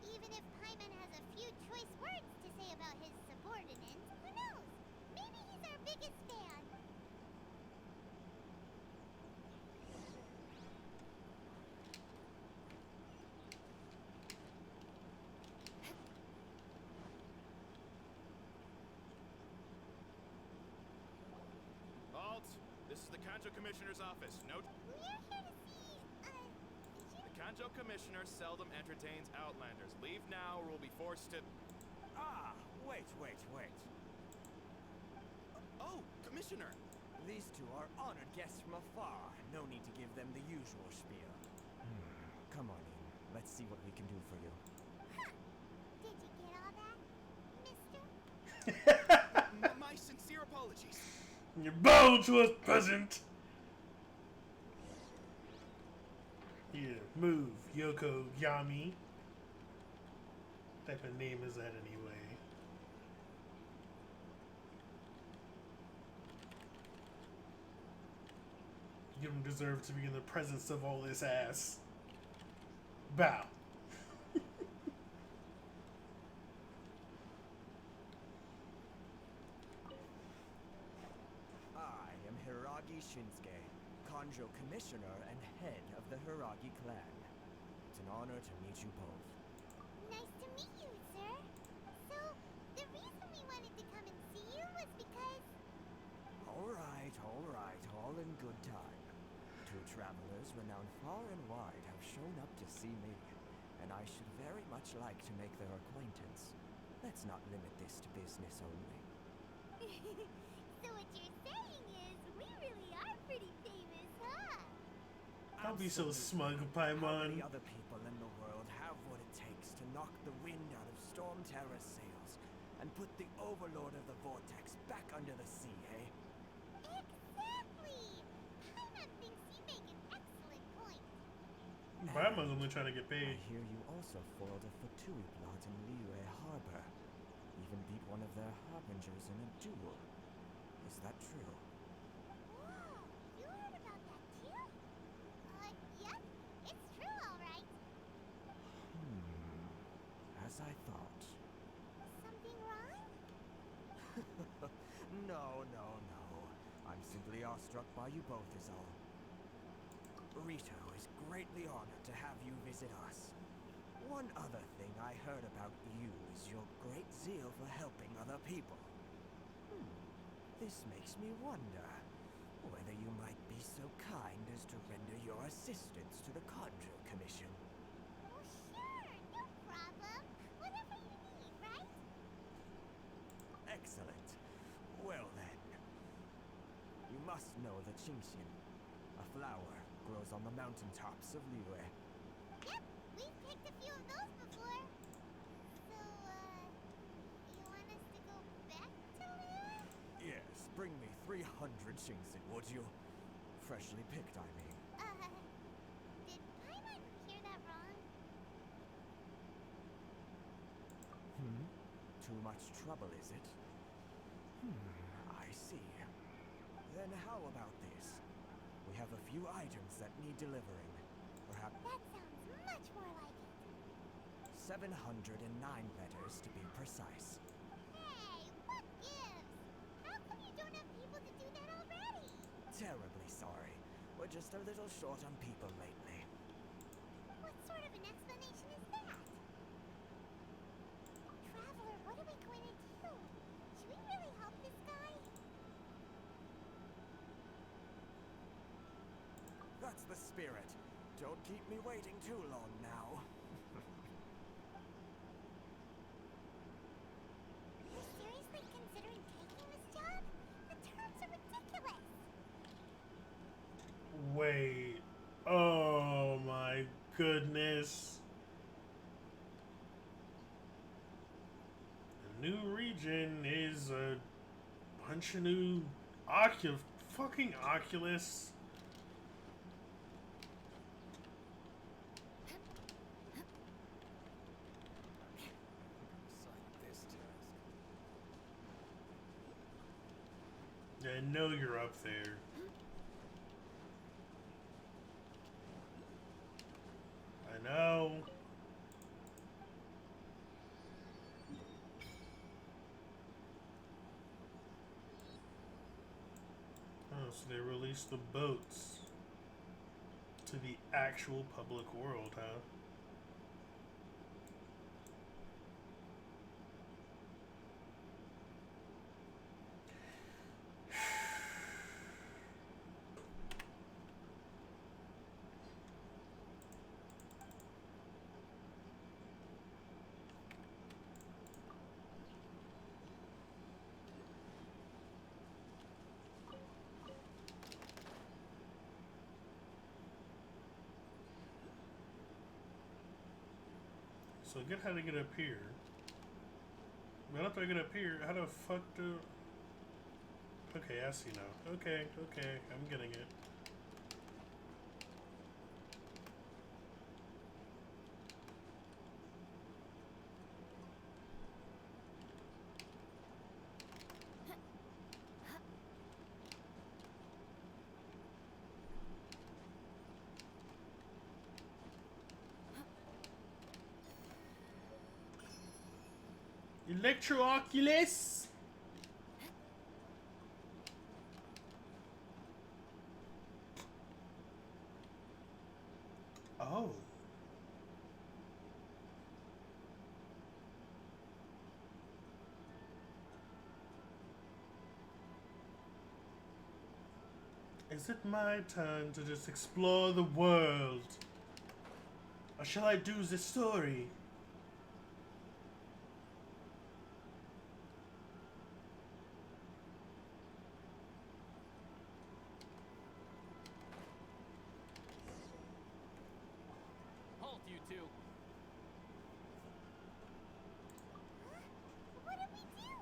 Even if Paimon has a few choice words to say about his subordinates, who knows? Maybe he's our biggest fan. Halt! This is the Kanjo Commissioner's office. Note: We're here to see, the Kanjo Commissioner seldom entertains Outlanders. Leave now or we'll be forced to... Ah, wait. Oh, Commissioner! These two are honored guests from afar. No need to give them the usual spiel. Come on in. Let's see what we can do for you. Did you get all that, mister? My sincere apologies. You bow to us, peasant! Yeah, move, Yoko Yami. What type of name is that anyway? You don't deserve to be in the presence of all this ass. Bow. I am Hiragi Shinsuke, Kanjo Commissioner and head of the Hiragi clan. It's an honor to meet you both. Nice to meet you, sir. So, the reason we wanted to come and see you was because... Alright, all in good time. Two travelers renowned far and wide have shown up to see me, and I should very much like to make their acquaintance. Let's not limit this to business only. So what you're saying is, we really are pretty famous, huh? Don't be so smug, How Paimon. many other people in the world have what it takes to knock the wind out of Storm Terra's sails and put the overlord of the vortex back under the sea, eh? Exactly! Paimon thinks you make an excellent point. Paimon's only trying to get I paid. hear you also foiled a Fatui plot in Liyue Harbor. Even beat one of their harbingers in a duel. Is that true? Whoa, you heard about that too? Yep, it's true, alright. As I thought. Something wrong? No. I'm simply awestruck by you both is all. Rito is greatly honored to have you visit us. One other thing I heard about you is your great zeal for helping other people. This makes me wonder whether you might be so kind as to render your assistance to the Conjo Commission. Oh, sure, no problem. Whatever you need, right? Excellent. Well then, you must know the Qingxian. A flower grows on the mountaintops of Liyue. Yep, we've picked a few of those before. So, you want us to go back to Liyue? Yes, bring me 300 Qingxian, would you? Freshly picked, I mean. Did Paimon hear that wrong? Too much trouble, is it? I see. Then how about this? We have a few items that need delivering. Perhaps That sounds much more like it. 709 letters to be precise. Hey, what gives? How come you don't have people to do that already? Terribly sorry. We're just a little short on people lately. What sort of an explanation is that? Traveler, what are we going to do? Should we really help this guy? That's the spirit. Don't keep me waiting too long now. You're seriously considering taking this job? The terms are ridiculous. Wait. Oh my goodness. The new region is a bunch of new fucking Oculus. This task. I know you're up there. I know. Oh, so they released the boats to the actual public world, huh? So get how to get up here. But after I get up here, how the fuck do... Okay, I see now. Okay, I'm getting it. Electro Oculus? Oh. Is it my turn to just explore the world? Or shall I do the story? Halt, you two. What do we do?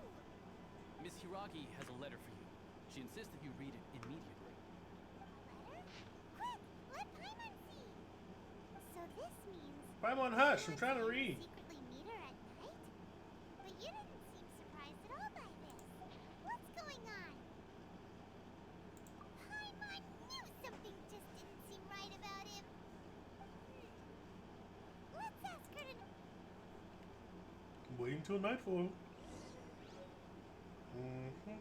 Miss Hiragi has a letter for you. She insists that you read it immediately. Letter? Quick, let Paimon see. So this means... Paimon, hush, I'm trying to read. Secretly meet her at night? But you didn't seem surprised at all by this. What's going on? Paimon knew something just didn't seem right about him. Let's ask her to... Wait until nightfall. Mm-hmm.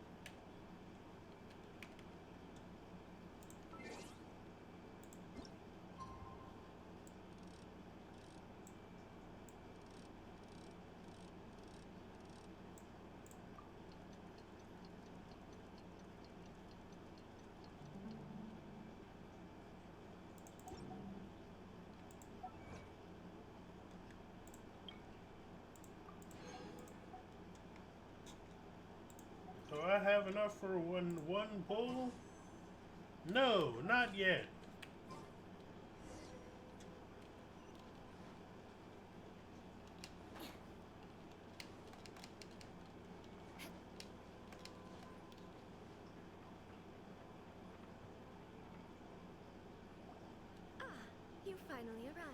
Do I have enough for one pull? No, not yet. Ah, you finally arrived.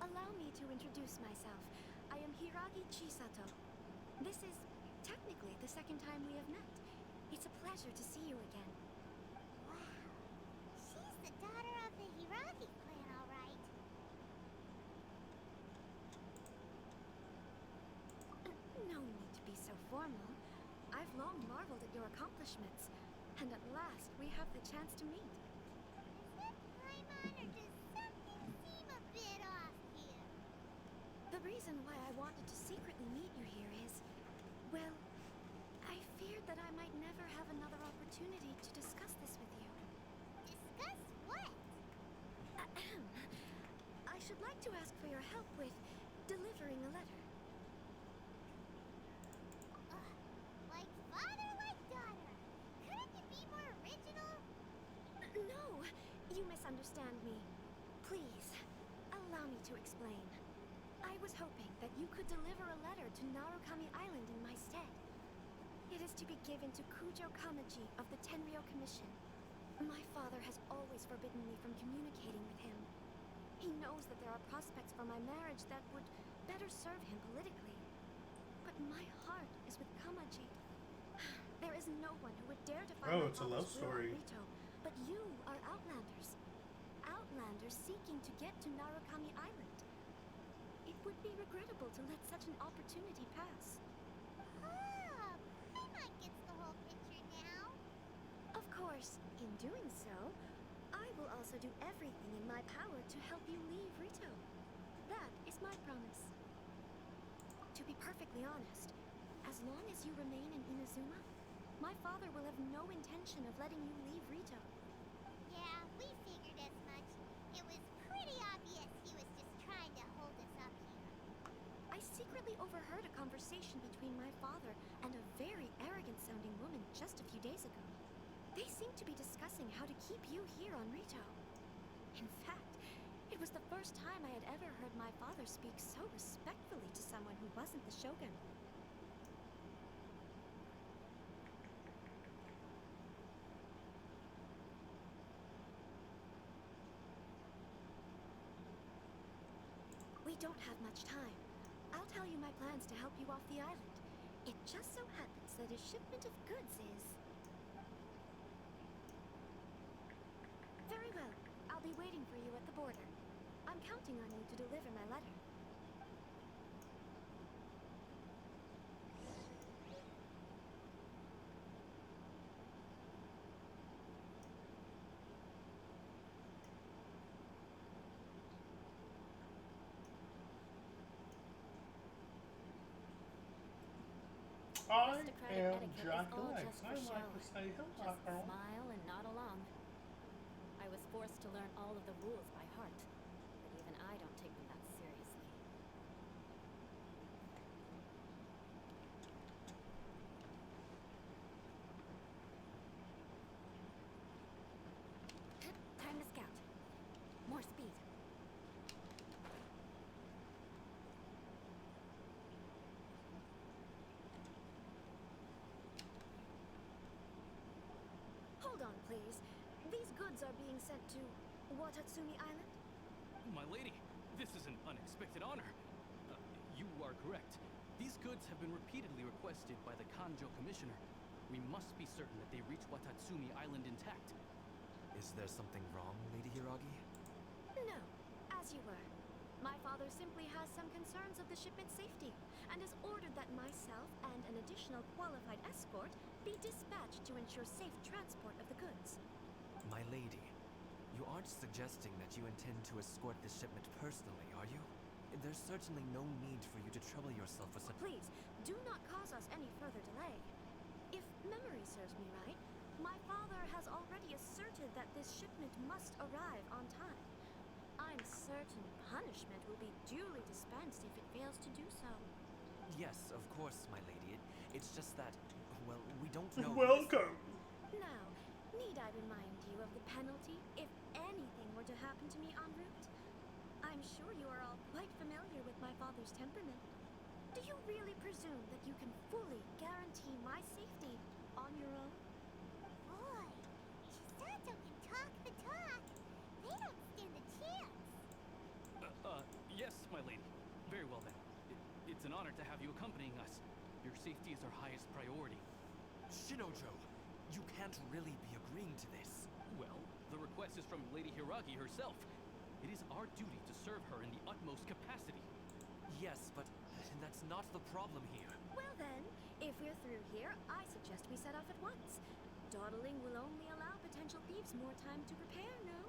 Allow me to introduce myself. I am Hiragi Chisato. This is technically the second time we have met. It's a pleasure to see you again. Wow. She's the daughter of the Hiragi clan, all right. No need to be so formal. I've long marveled at your accomplishments, and at last we have the chance to meet. Is that Paimon, or does something seem a bit off here? The reason why I wanted to secretly meet you here is, well, I feared that I might never have another opportunity to discuss this with you. Discuss what? Ahem. I should like to ask for your help with delivering a letter. Like father, like daughter. Couldn't you be more original? No, you misunderstand me. Please, allow me to explain. I was hoping that you could deliver a letter to Narukami Island in my stead. It is to be given to Kujo Kamaji of the Tenryou Commission. My father has always forbidden me from communicating with him. He knows that there are prospects for my marriage that would better serve him politically. But my heart is with Kamaji. There is no one who would dare defy my It's a love father's will on story. Rito, but you are outlanders. Outlanders seeking to get to Narukami Island. It would be regrettable to let such an opportunity pass. Ah, Paimon gets the whole picture now. Of course, in doing so, I will also do everything in my power to help you leave Rito. That is my promise. To be perfectly honest, as long as you remain in Inazuma, my father will have no intention of letting you leave Rito. Yeah, we figured as much. It was pretty obvious he was just trying to hold us up here. I secretly overheard a conversation between my father and a very arrogant-sounding woman just a few days ago. They seemed to be discussing how to keep you here on Rito. In fact, it It was the first time I had ever heard my father speak so respectfully to someone who wasn't the shogun. We don't have much time. I'll tell you my plans to help you off the island. It just so happens that a shipment of goods is... Very well. I'll be waiting for you at the border. I'm counting on you to deliver my letter. I Aristocratic am etiquette Jack is all Legs. just I for like show. to say hello, Just girl. smile and nod along. I was forced to learn all of the rules by heart, but even I don't take them that seriously. Time to scout. More speed. Hold on, please. These goods are being sent to Watatsumi Island? My lady, this is an unexpected honor. You are correct. These goods have been repeatedly requested by the Kanjo Commissioner. We must be certain that they reach Watatsumi Island intact. Is there something wrong, Lady Hiragi? No, as you were. My father simply has some concerns of the shipment's safety, and has ordered that myself and an additional qualified escort be dispatched to ensure safe transport of the goods. My lady, you aren't suggesting that you intend to escort this shipment personally, are you? There's certainly no need for you to trouble yourself with such... Please, do not cause us any further delay. If memory serves me right, my father has already asserted that this shipment must arrive on time. I'm certain punishment will be duly dispensed if it fails to do so. Yes, of course, my lady. It's just that, well, we don't know... Welcome. Now, need I remind you of the penalty if anything were to happen to me en route? I'm sure you are all quite familiar with my father's temperament. Do you really presume that you can fully guarantee my safety on your own? Boy, Chisato can talk the talk. They don't stand a chance. Yes, my lady. Very well then. It's an honor to have you accompanying us. Your safety is our highest priority. Shinojo, you can't really be agreeing to this. Well, the request is from Lady Hiragi herself. It is our duty to serve her in the utmost capacity. Yes, but that's not the problem here. Well then, if we're through here, I suggest we set off at once. Dawdling will only allow potential thieves more time to prepare, no?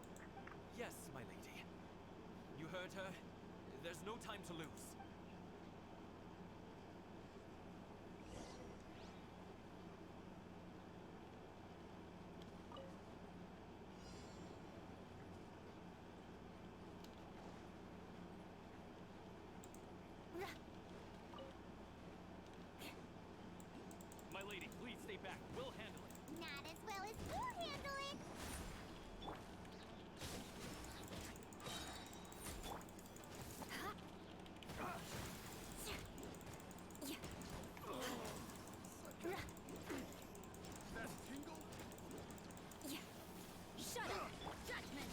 Yes, my lady. You heard her. There's no time to lose. My lady, please stay back. We'll handle it. Not as well as you handle it. Shut up! Judgment!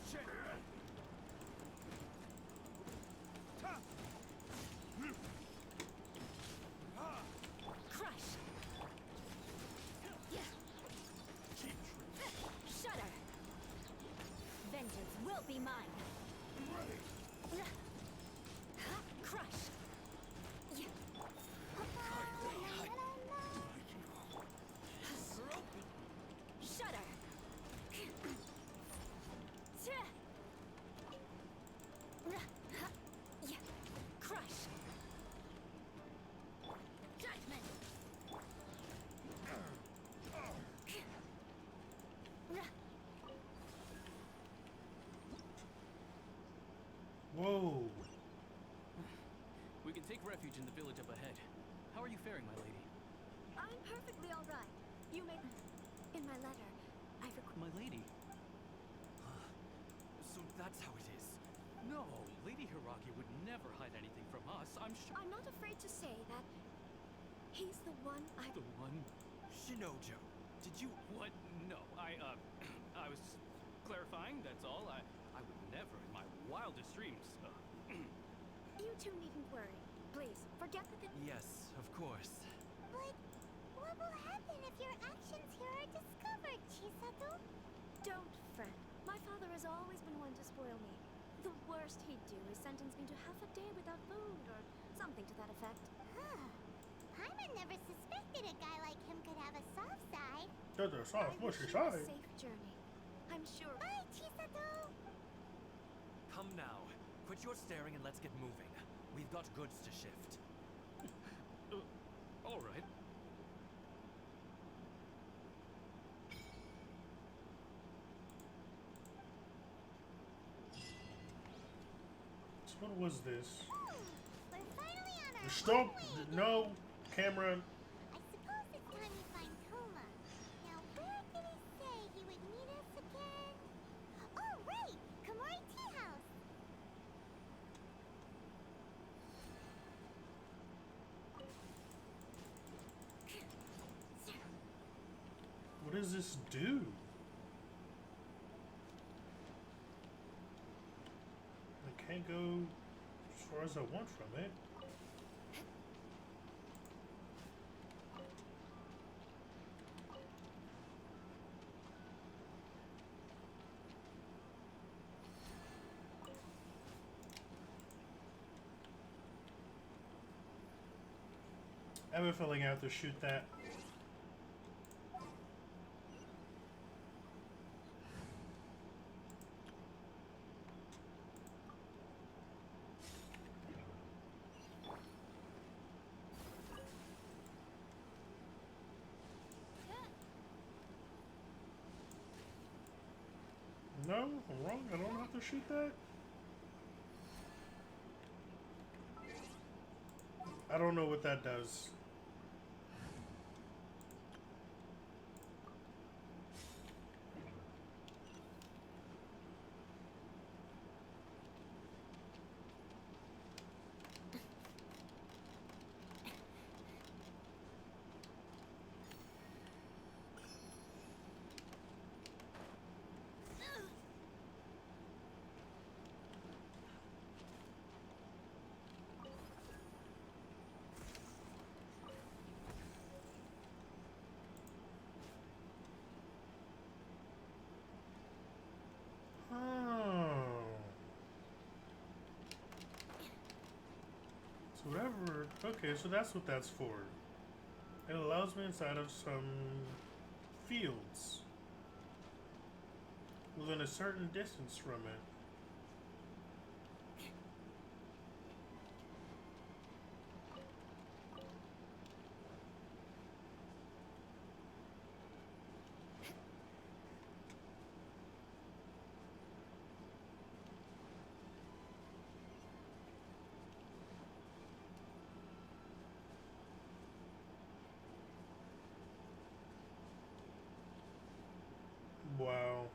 Shit! Crush! Shudder! Vengeance will be mine! Crush! Shudder! Crush! Judgment! Whoa. We can take refuge in the village up ahead. How are you faring, my lady? I'm perfectly alright. You may... In my letter, I request... My lady? So that's how it is. No, Lady Hiragi would never hide anything from us. I'm sure. I'm not afraid to say that he's the one I... The one? Shinojo, did you... What? No, I was clarifying, that's all. I would never in my wildest dreams. You two needn't worry. Please, forget that the... Yes, of course. But what will happen if your actions here are discovered, Chisato? Don't fret. My father has always been one to spoil me. The worst he'd do is sentence me to half a day without food, or something to that effect. Huh. Paimon never suspected a guy like him could have a soft side. That's a soft, I wish mushy you a side. safe journey. I'm sure... Bye, Chisato! Come now. Quit your staring and let's get moving. We've got goods to shift. All right. So what was this? We're finally on our Stop! own way. No! Camera. I suppose it's time we find Toma. Now, where did he say he would meet us again? Oh, right! Komori Tea House. What does this do? I can't go as far as I want from it. I have a feeling I have to shoot that. No, I'm wrong. I don't have to shoot that. I don't know what that does. So whatever. Okay, so that's what that's for. It allows me inside of some fields within a certain distance from it. Wow.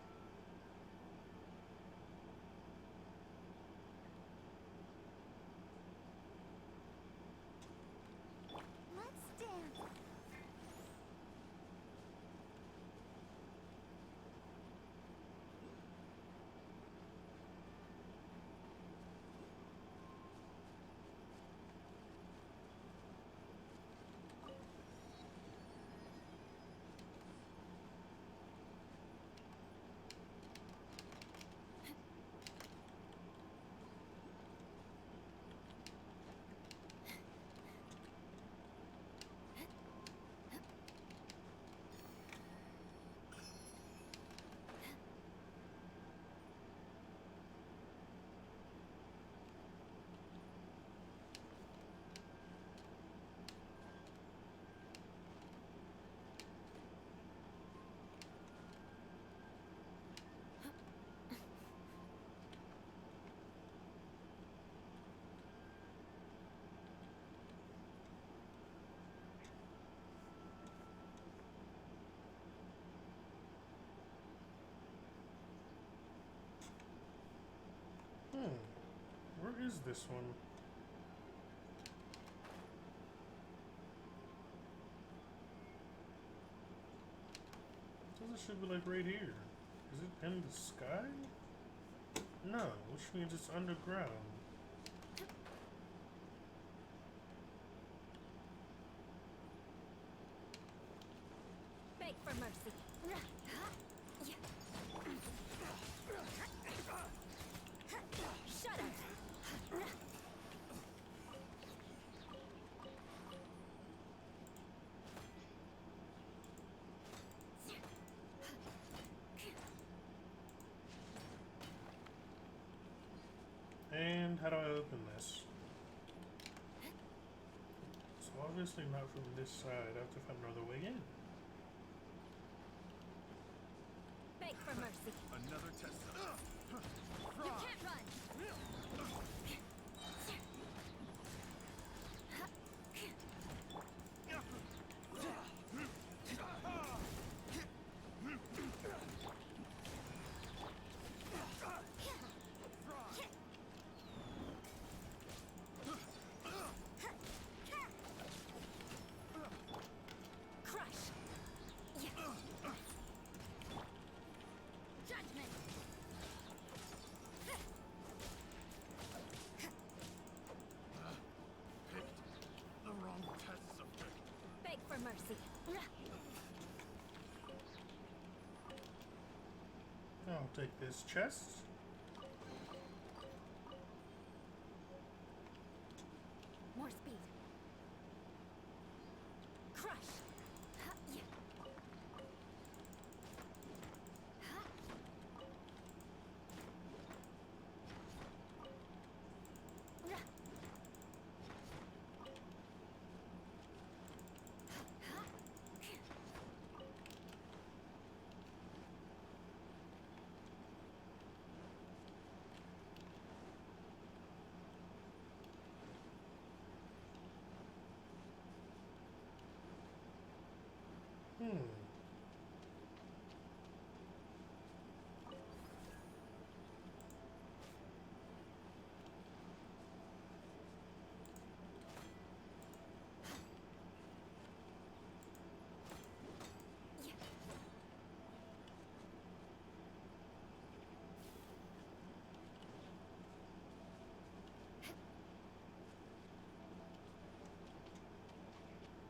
Where is this one? It should be like right here. Is it in the sky? No, which means it's underground. Beg for mercy. Shudder. And how do I open this? It's obviously not from this side. I have to find another way in. Beg for mercy. Another test. You can't run. Crush. Judgment. The wrong test subject. Beg for mercy. I'll take this chest. More speed. Crush.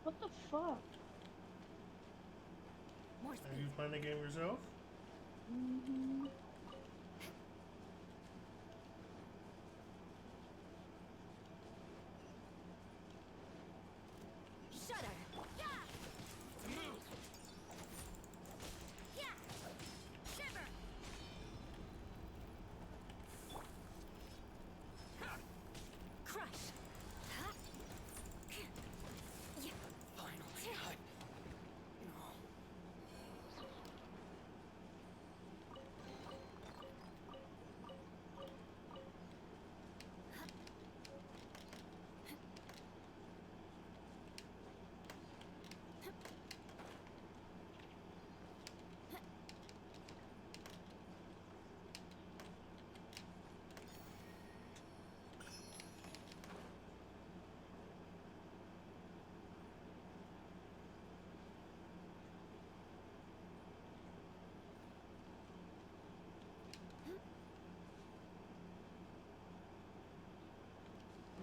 What the fuck? More Are speed. you playing the game yourself? Mm-hmm. Shudder. Yeah. Yeah. Shiver. Crush. Finally,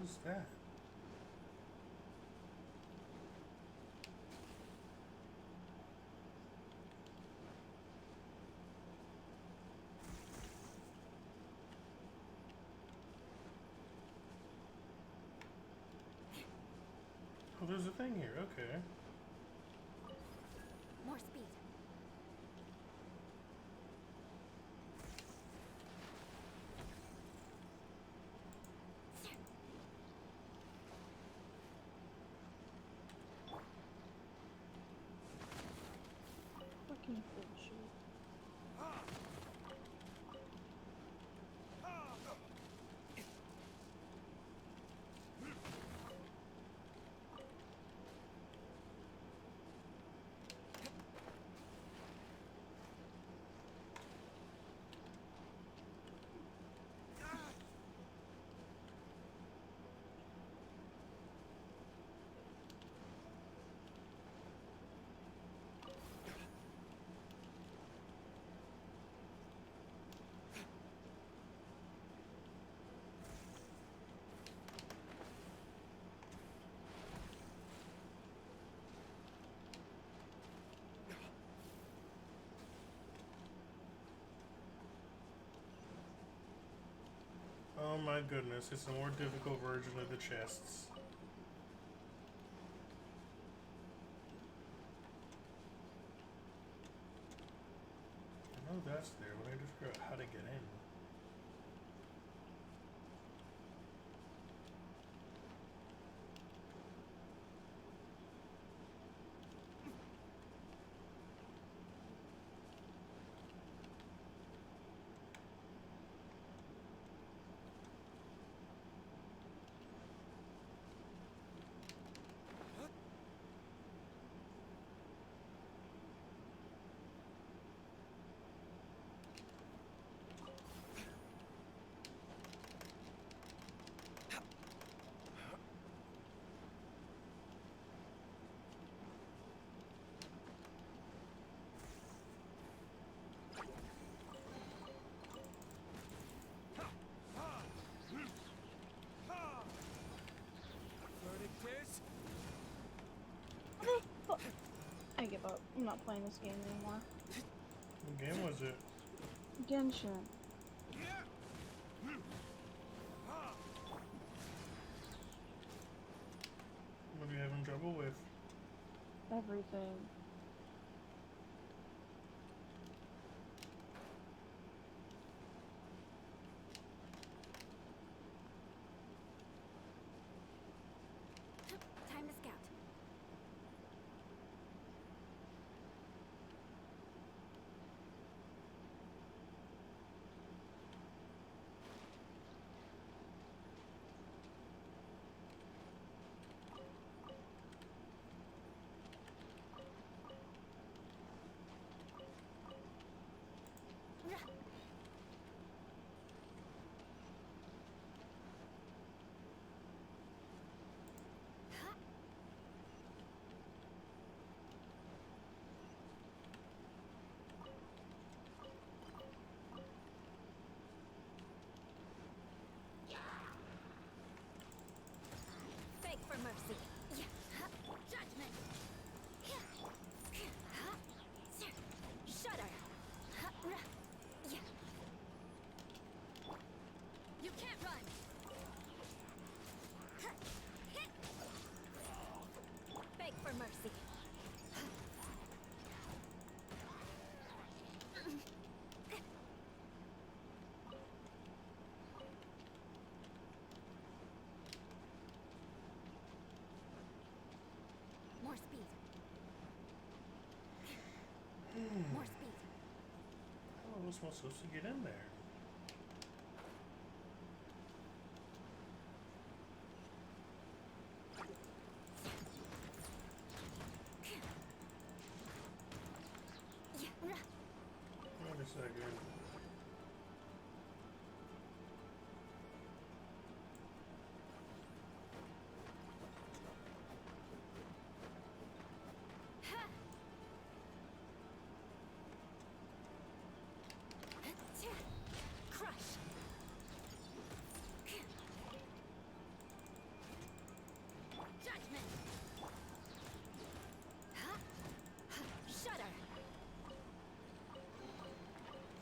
Who's that? Oh, there's a thing here. Okay. More speed. Fucking bullshit. my goodness, it's a more difficult version of the chests. I know that's there, but I need to figure out how to get in. I give up. I'm not playing this game anymore. What game was it? Genshin. What are you having trouble with? Everything. Time to scout. Beg for mercy. Judgment. Shudder. You can't run. Beg for mercy. More speed. More speed. How was I supposed to get in there? Wait a second. Crush. Judgment. Shudder.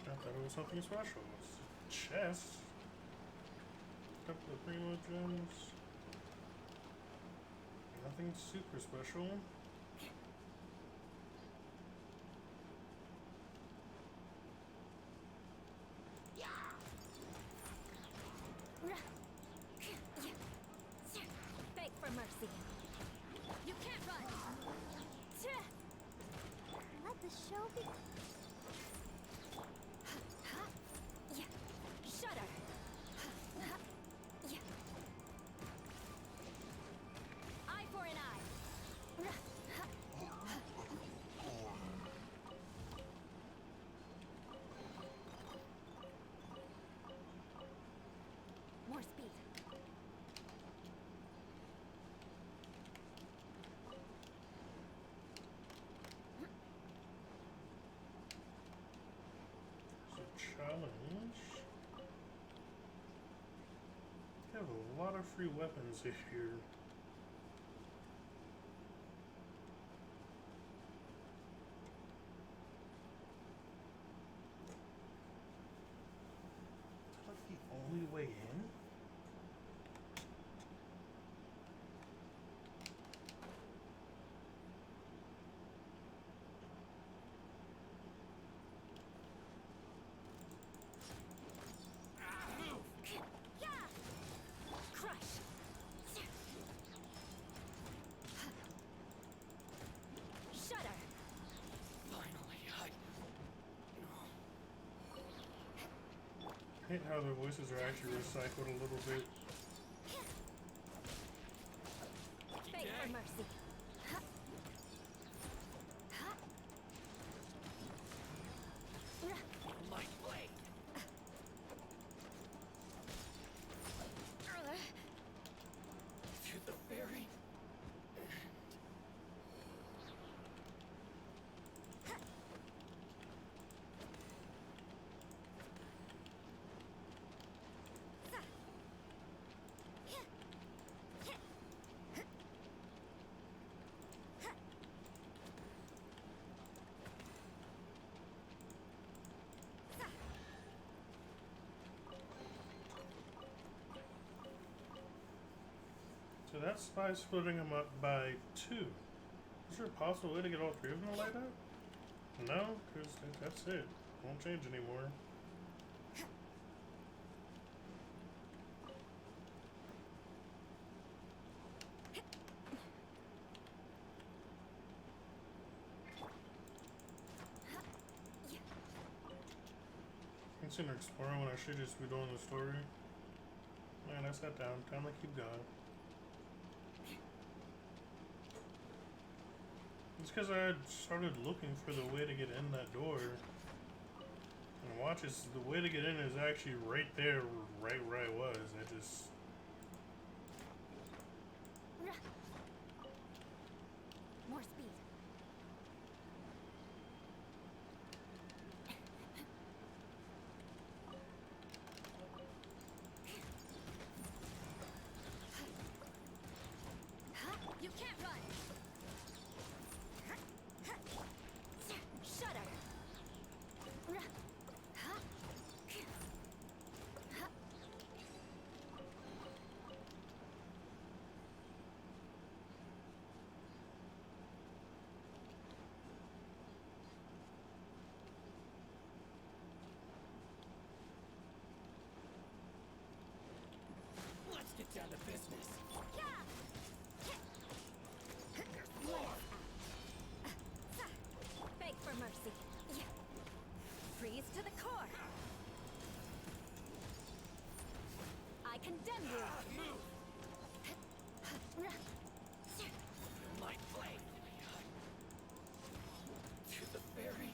I thought it was something special. It's a chest. Couple of primo gems. Nothing super special. Beg for mercy. You can't run. Let the show begin. Shudder. Eye for an eye. More speed. So challenge. They have a lot of free weapons here. Is that like the only way in? hate how the voices are actually recycled a little bit. Beg for mercy. Light blade. To the very So that's by splitting them up by 2. Is there a possible way to get all 3 of them to light up? No, because that's it. Won't change anymore. I'm sitting there exploring when I should just be doing the story. Man, I sat down. Time to keep going. It's because I had started looking for the way to get in that door. And watch this, the way to get in is actually right there, right where I was. I just... More speed. You can't run. Shudder. let's get down to business. Beg for mercy. Freeze to the core. I condemn you. Light blade. To the very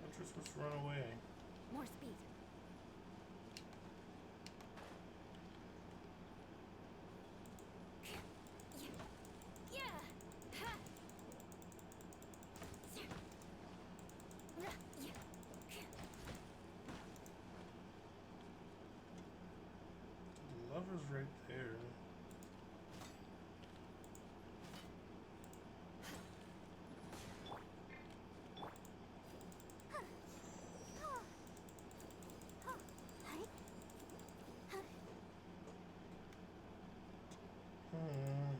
I'm just supposed to run away. More speed. The lever's right there. Hmm.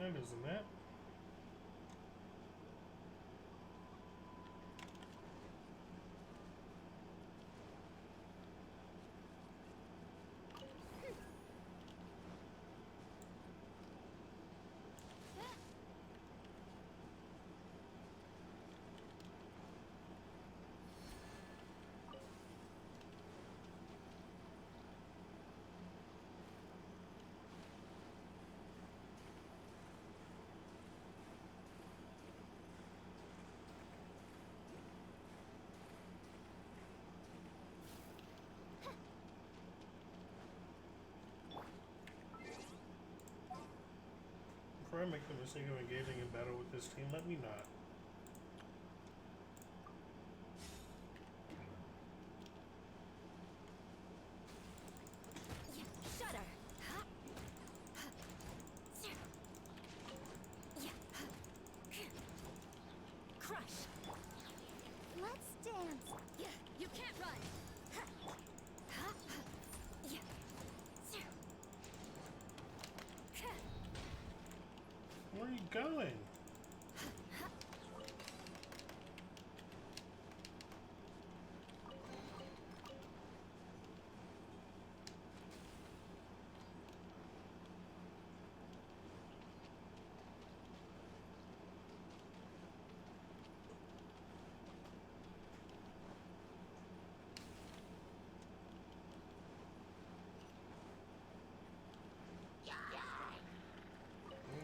That isn't that. I make the mistake of engaging in battle with this team, let me not. Shudder. Crush. Let's dance. You can't run. Where are you going?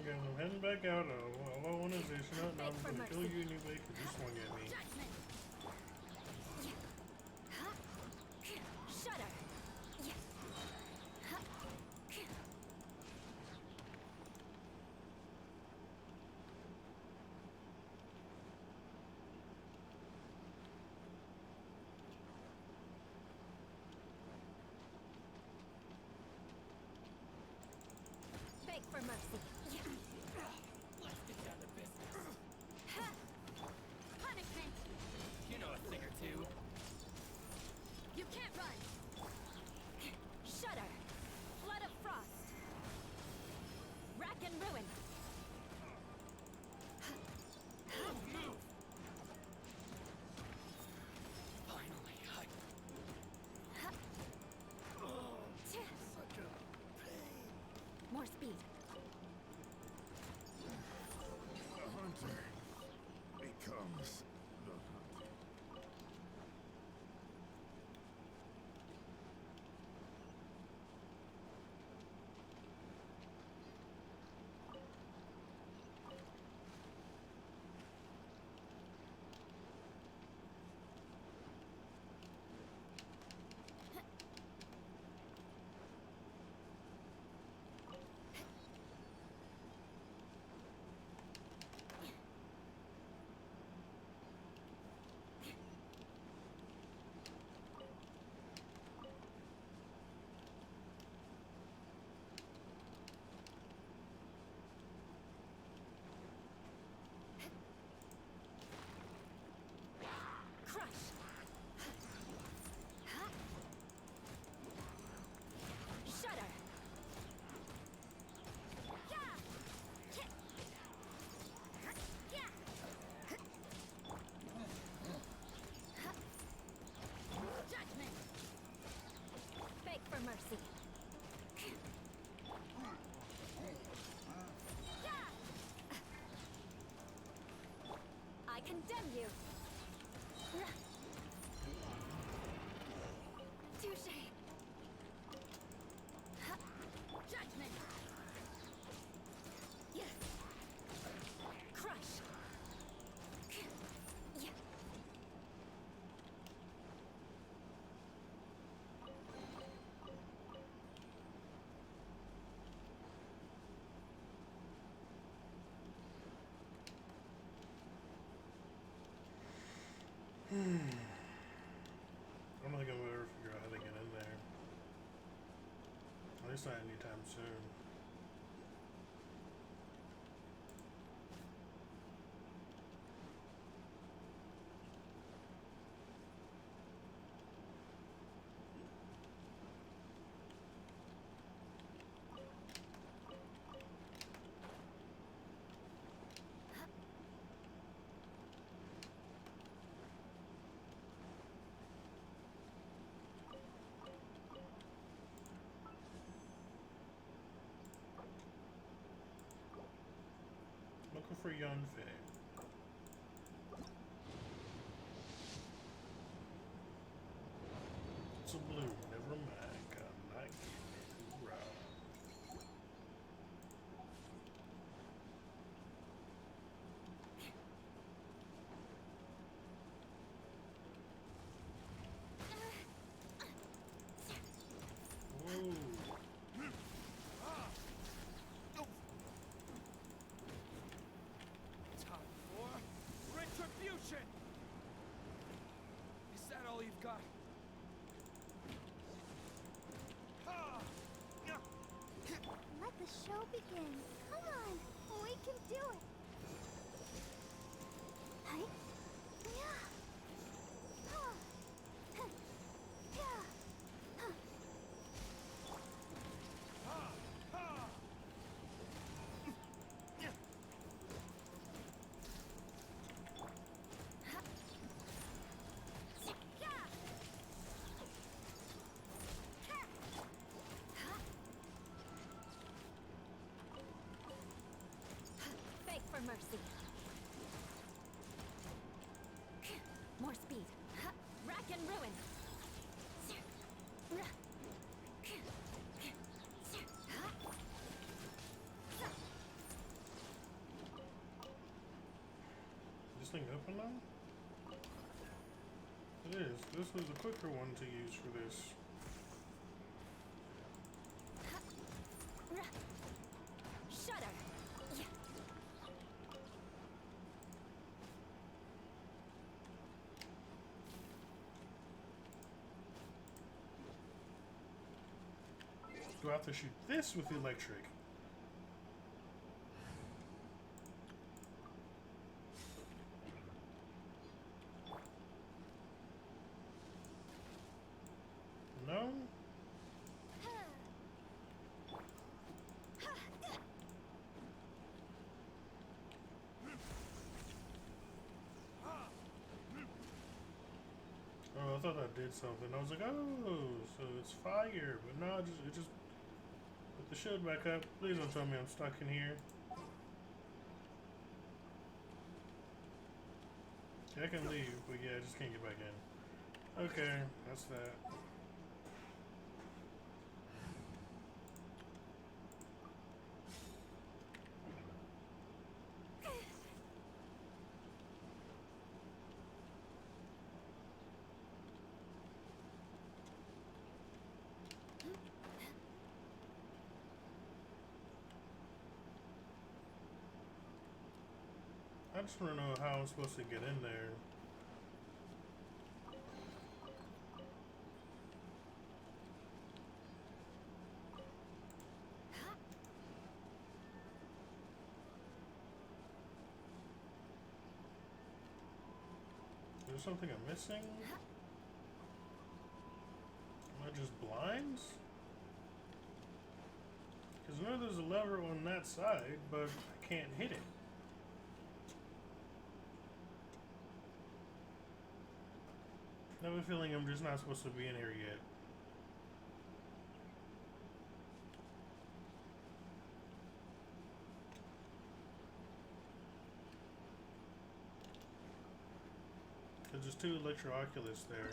Okay, I'm heading back out. All I want is this. No, I'm gonna kill you anyway because you swung at me. Shudder. Beg for mercy. Let's get down to business. Punishment. You know a thing or two. You can't run. Shudder. Flood of frost. Rack and ruin. Move! Finally, More speed. The hunter becomes the hunted. Crush. Shudder. Judgment. Beg for mercy. I condemn you. Touché. Judgment. Crush. I don't think I'm gonna ever figure out how to get in there. At least not anytime soon. Looking for Yunfei. It's a blue. Never mind. I'm not getting it. Hoorah. Whoa. God. Let the show begin. Come on, we can do it. Hi. Yeah. Huh. Huh. Yeah. Huh. Beg for mercy. More speed. Rack and ruin. This thing open now? It is. This was a quicker one to use for this. Shudder. Do I have to shoot this with electric? No? Oh, I thought I did something. I was like, oh, so it's fire. But no, it just put the shield back up. Please don't tell me I'm stuck in here. I can leave, but yeah, I just can't get back in. Okay, that's that. I just want to know how I'm supposed to get in there. Is there something I'm missing? Am I just blind? Because I know there's a lever on that side, but I can't hit it. I have a feeling I'm just not supposed to be in here yet. There's just two Electro-Oculus there.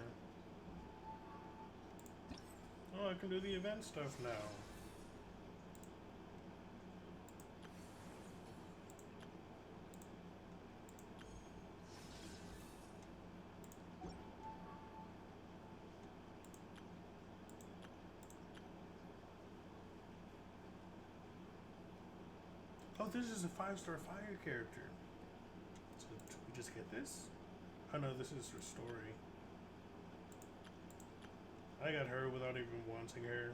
Oh, I can do the event stuff now. Oh, this is a 5-star fire character. So, did we just get this? Oh no, this is her story. I got her without even wanting her.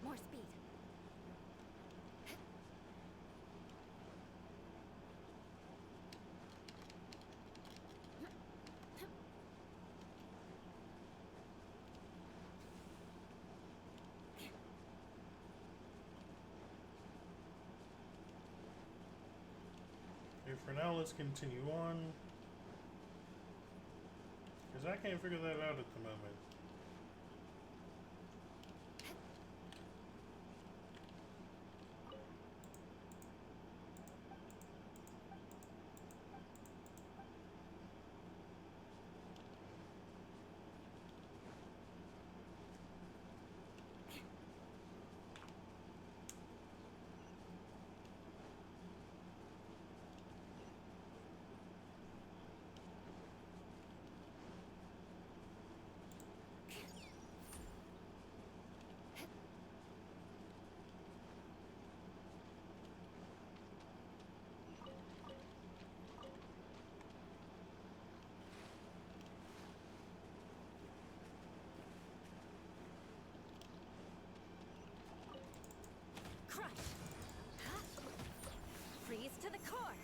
More speed. Okay, for now, let's continue on. Because I can't figure that out at the moment. to the core.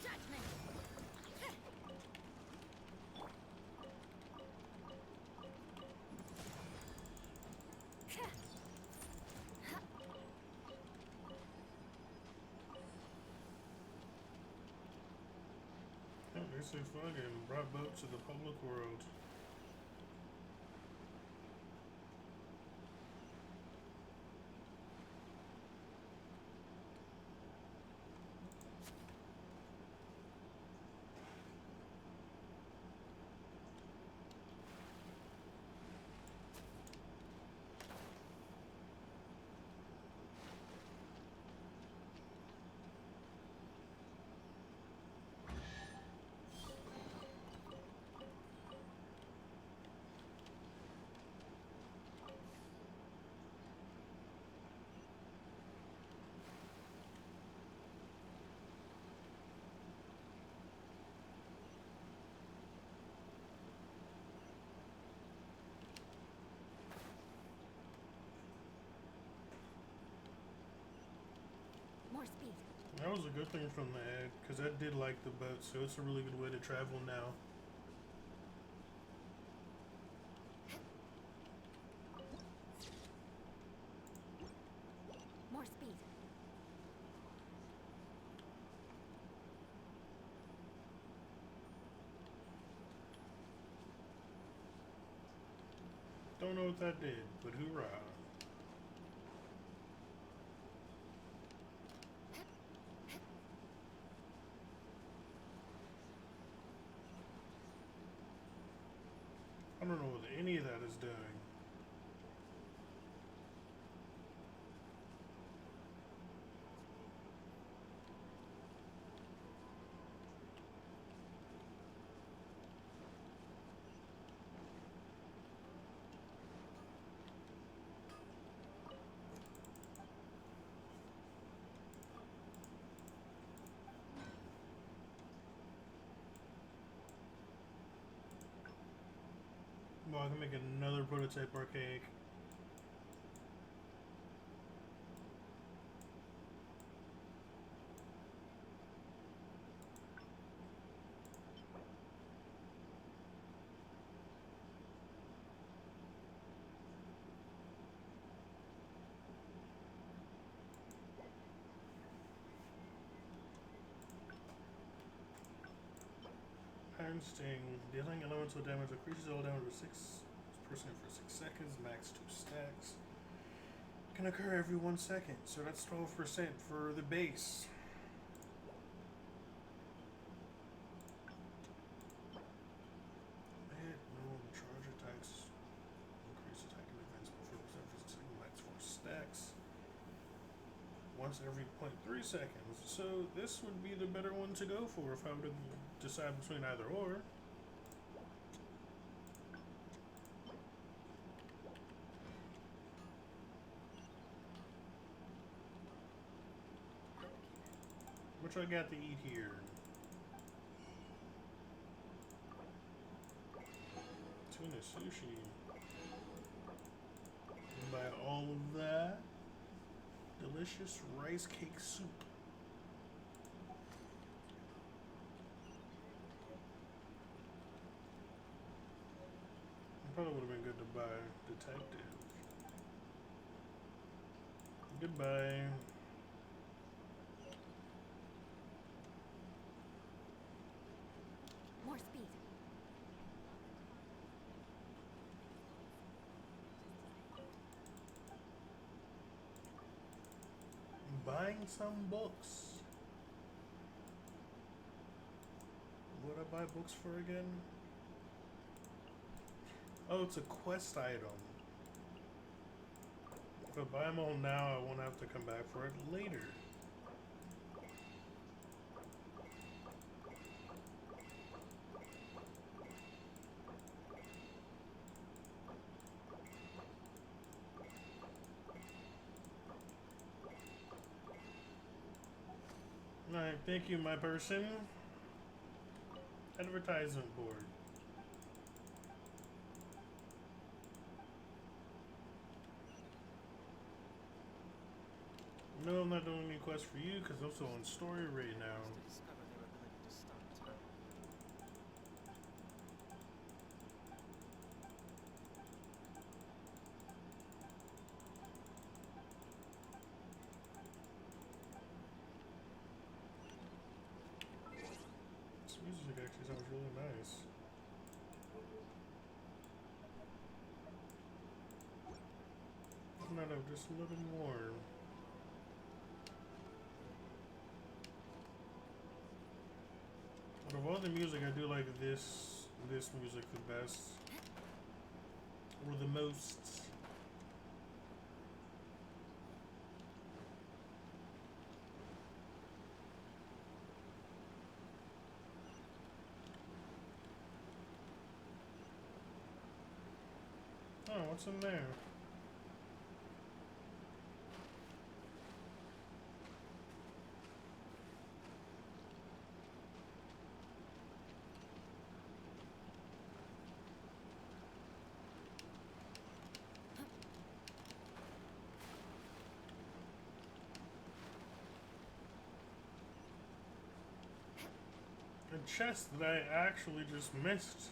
Judgment. Oh, they say fucking brought boat to the public world. More speed. That was a good thing from the ad, because I did like the boat, so it's a really good way to travel now. More speed. Don't know what that did, but hoorah. I don't know what any of that is doing. Well, I can make another prototype archaic. Iron Sting, dealing elemental damage increases all damage for 6% for 6 seconds, max 2 stacks. Can occur every 1 second, so that's 12% for the base. No charge attacks. Increase attacking defense by 4% for 6 seconds, max 4 stacks. Once every 0.3 seconds. So this would be the better one to go for if I were to decide between either or. Which I got to eat here? Tuna sushi. Buy all of that. Delicious rice cake soup. Probably would have been good to buy detective. Goodbye. More speed. Buying some books. What I buy books for again? Oh, it's a quest item. If I buy them all now, I won't have to come back for it later. Alright, thank you, my person. Advertisement board. No, I'm not doing any quest for you because I'm still on story right now. To discover their ability to stun time. This music actually sounds really nice. I might have just a little more. Out of all the music, I do like this music the best. Or the most. Oh, what's in there? A chest that I actually just missed.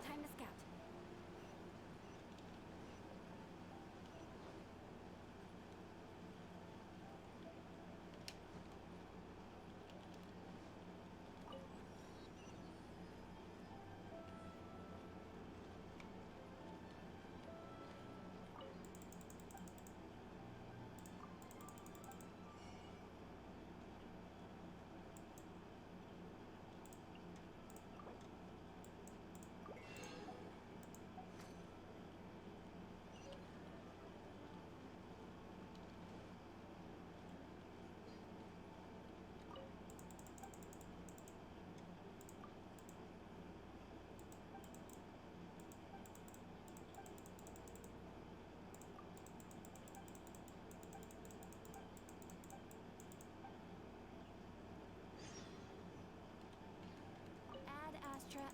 Time to scout. Add Astra.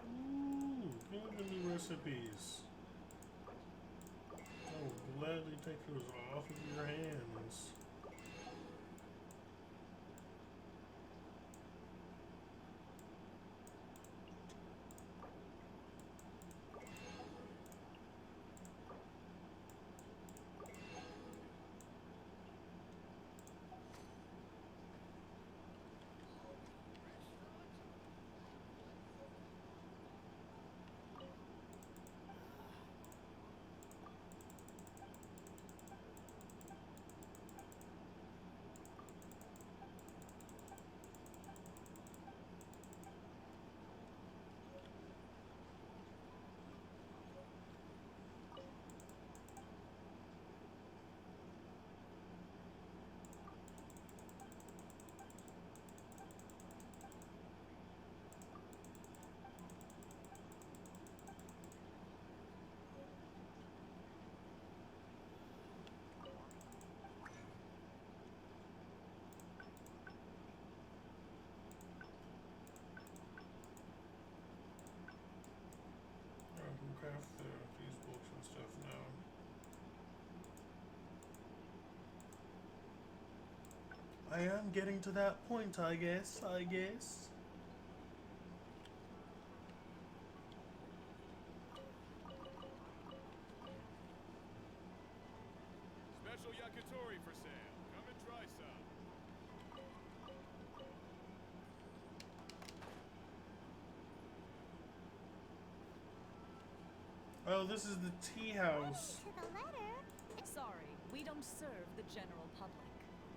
Ooh, give me the new recipes. I will gladly take those off of your hands. I can craft these books and stuff now. I am getting to that point, I guess. Special yakitori for sale. Come and try some. Oh, this is the tea house. To the letter. Sorry, we don't serve the general public.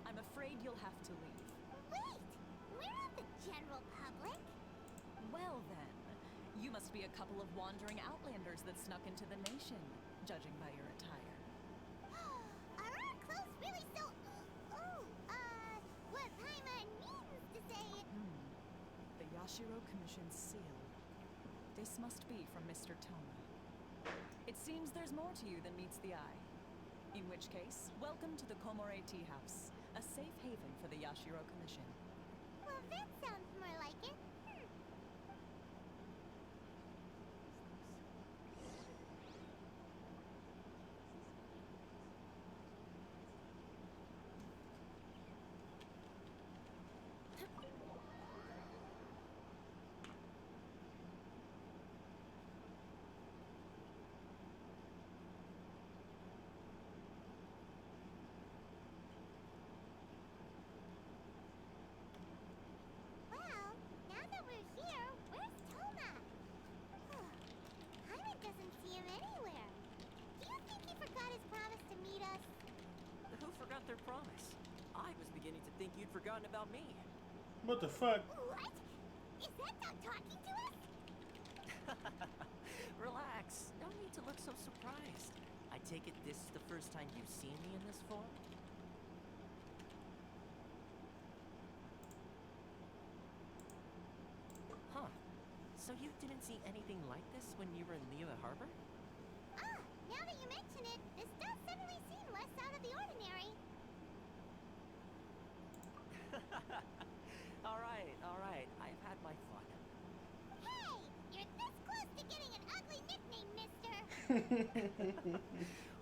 I'm afraid you'll have to leave. Wait! We're not the general public. Well then, You must be a couple of wandering outlanders that snuck into the nation, judging by your attire. Are our clothes really so... what Paimon means to say... The Yashiro Commission's seal. This must be from Mr. Toma. It seems there's more to you than meets the eye. In which case, welcome to the Komore Tea House, a safe haven for the Yashiro Commission. Well, that sounds more like it. Well, now that we're here, where's Toma? Paimon doesn't see him anywhere. Do you think he forgot his promise to meet us? Who forgot their promise? I was beginning to think you'd forgotten about me. What the fuck? What? Is that dog talking to us? Relax. No need to look so surprised. I take it this is the first time you've seen me in this form? Huh. So you didn't see anything like this when you were in Liyue Harbor? Now that you mention it, this does suddenly seem less out of the ordinary. All right. I've had my fun. Hey! You're this close to getting an ugly nickname, mister!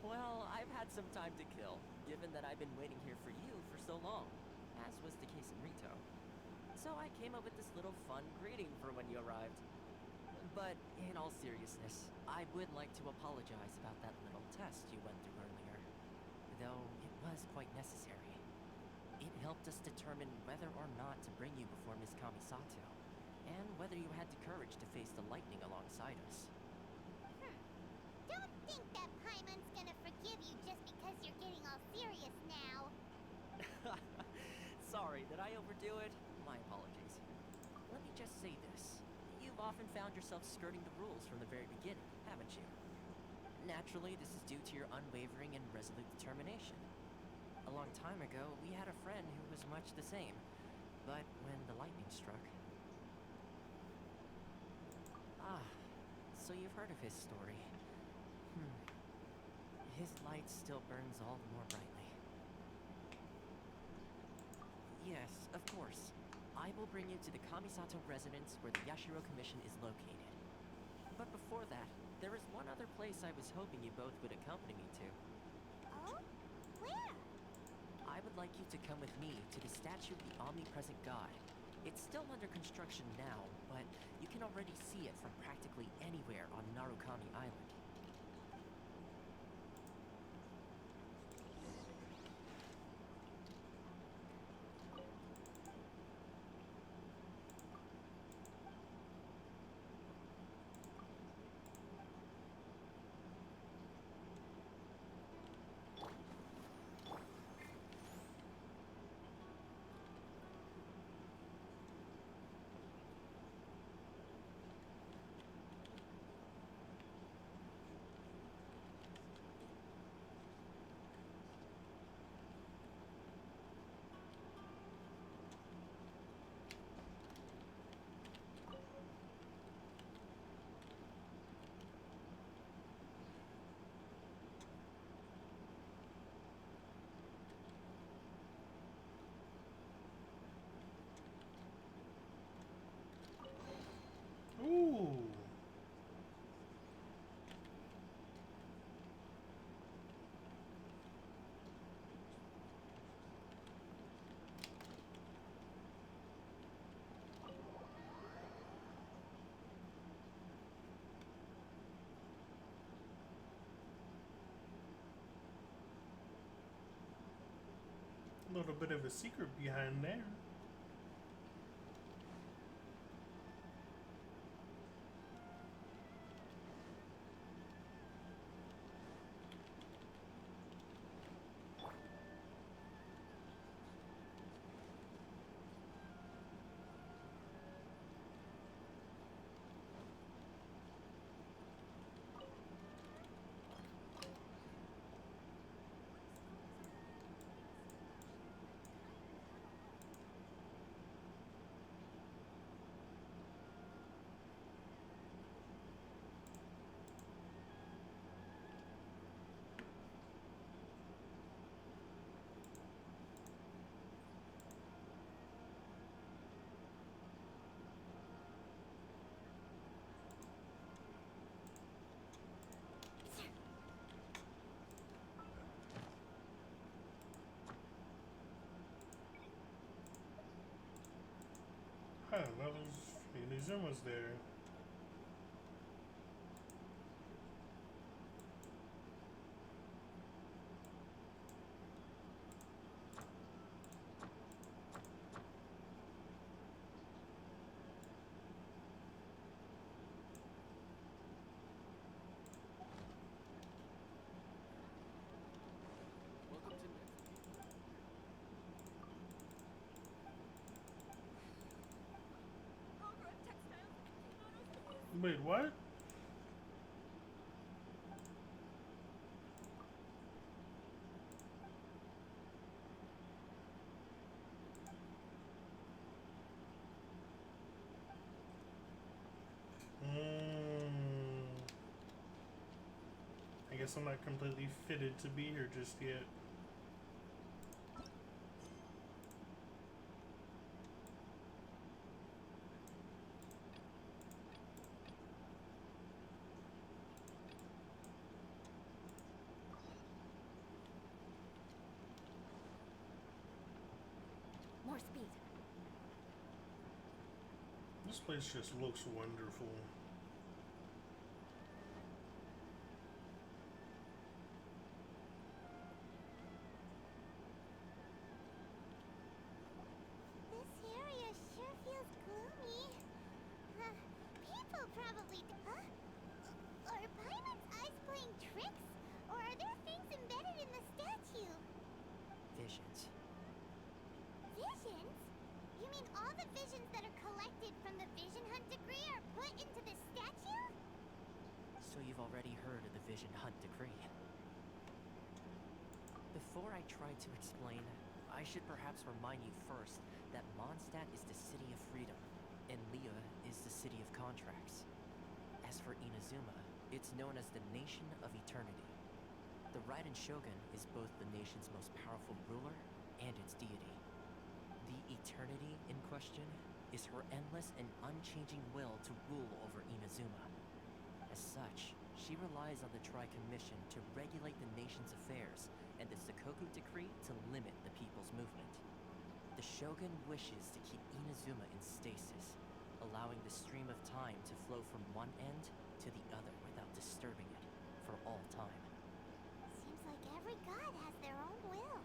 Well, I've had some time to kill, given that I've been waiting here for you for so long, as was the case in Rito. So I came up with this little fun greeting for when you arrived. But in all seriousness, I would like to apologize about that little test you went through earlier, though it was quite necessary. It helped us determine whether or not to bring you before Miss Kamisato, and whether you had the courage to face the lightning alongside us. Don't think that Paimon's gonna forgive you just because you're getting all serious now. Sorry, did I overdo it? My apologies. Let me just say this. You've often found yourself skirting the rules from the very beginning, haven't you? Naturally, this is due to your unwavering and resolute determination. A long time ago, we had a friend who was much the same. But when the lightning struck... So you've heard of his story. His light still burns all the more brightly. Yes, of course. I will bring you to the Kamisato residence where the Yashiro Commission is located. But before that, there is one other place I was hoping you both would accompany me to. Oh? Where? I would like you to come with me to the statue of the omnipresent god. It's still under construction now, but you can already see it from practically anywhere on Narukami Island. Ooh. A little bit of a secret behind there. Yeah, that was Inuzuma's there. Welcome to Wait, what? I guess I'm not completely fitted to be here just yet. More speed. This place just looks wonderful. This area sure feels gloomy. People probably. Huh? Are Paimon's eyes playing tricks? Or are there things embedded in the statue? Visions. Visions? You mean all the visions that are collected from the Vision Hunt decree are put into the statue? So you've already heard of the Vision Hunt decree. Before I try to explain, I should perhaps remind you first that Mondstadt is the city of freedom, and Liyue is the city of contracts. As for Inazuma, it's known as the Nation of Eternity. The Raiden Shogun is both the nation's most powerful ruler and its deity. The Eternity in question is her endless and unchanging will to rule over Inazuma. As such, she relies on the Tri-Commission to regulate the nation's affairs and the Sakoku Decree to limit the people's movement. The Shogun wishes to keep Inazuma in stasis, allowing the stream of time to flow from one end to the other without disturbing it for all time. Seems like every god has their own will.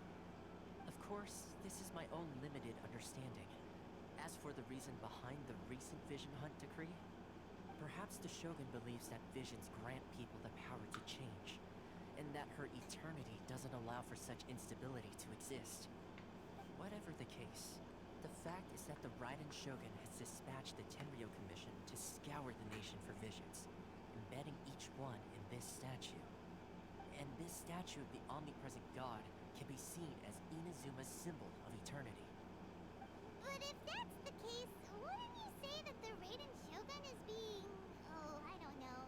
Of course, this is my own limited understanding. As for the reason behind the recent Vision Hunt decree, perhaps the Shogun believes that visions grant people the power to change, and that her eternity doesn't allow for such instability to exist. Whatever the case, the fact is that the Raiden Shogun has dispatched the Tenryo Commission to scour the nation for visions, embedding each one in this statue. And this statue of the omnipresent god can be seen as Inazuma's symbol of eternity. But if that's the case, wouldn't you say that the Raiden Shogun is being, oh, I don't know,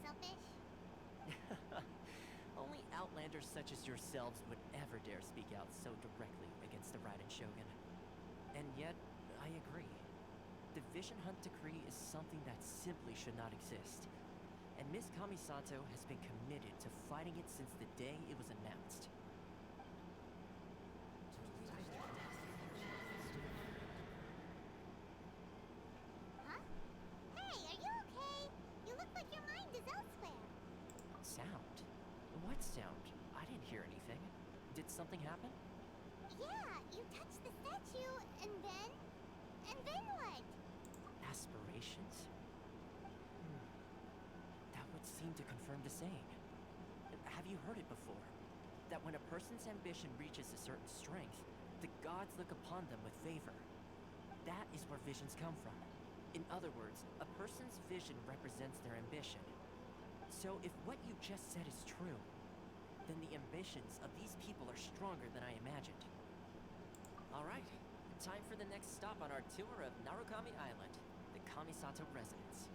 selfish? Only outlanders such as yourselves would ever dare speak out so directly against the Raiden Shogun. And yet, I agree. The Vision Hunt decree is something that simply should not exist. And Miss Kamisato has been committed to fighting it since the day it was announced. Huh? Hey, are you okay? You look like your mind is elsewhere. Sound? What sound? I didn't hear anything. Did something happen? Yeah, you touched the statue, and then what? Aspirations? That would seem to confirm the saying. Have you heard it before? That when a person's ambition reaches a certain strength, the gods look upon them with favor. That is where visions come from. In other words, a person's vision represents their ambition. So if what you just said is true, then the ambitions of these people are stronger than I imagined. Alright, time for the next stop on our tour of Narukami Island, the Kamisato residence.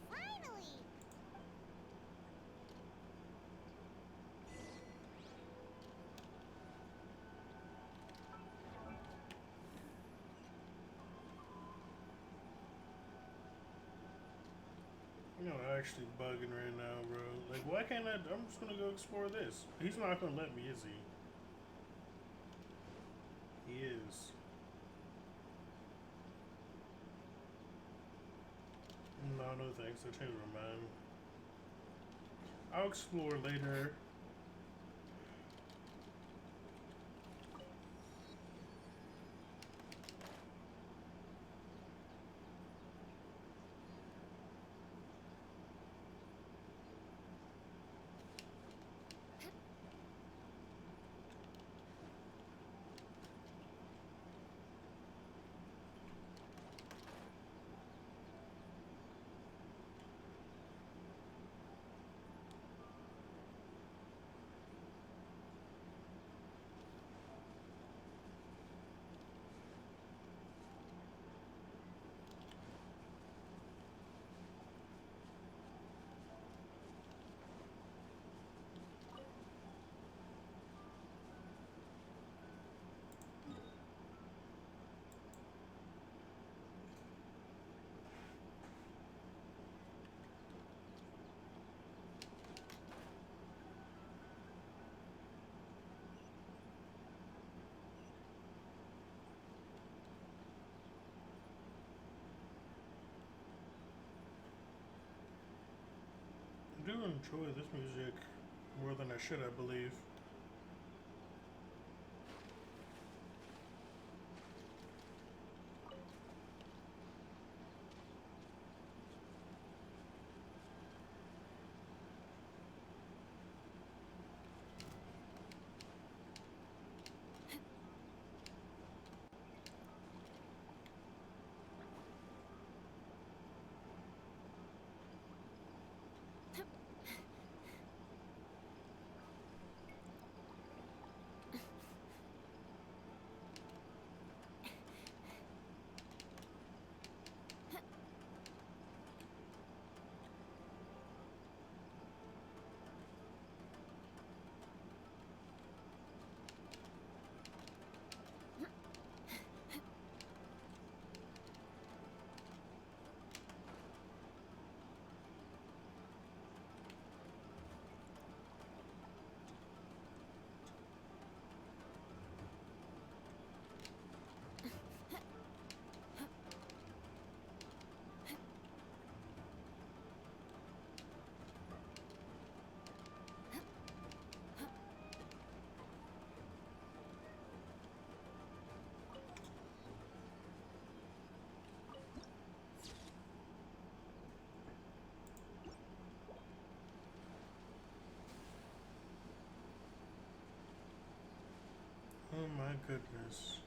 Finally! You know, I'm actually bugging right now, bro. Like, why can't I? I'm just gonna go explore this. He's not gonna let me, is he? He is. No, no thanks. I changed my mind. I'll explore later. I do enjoy this music more than I should, I believe. Oh my goodness.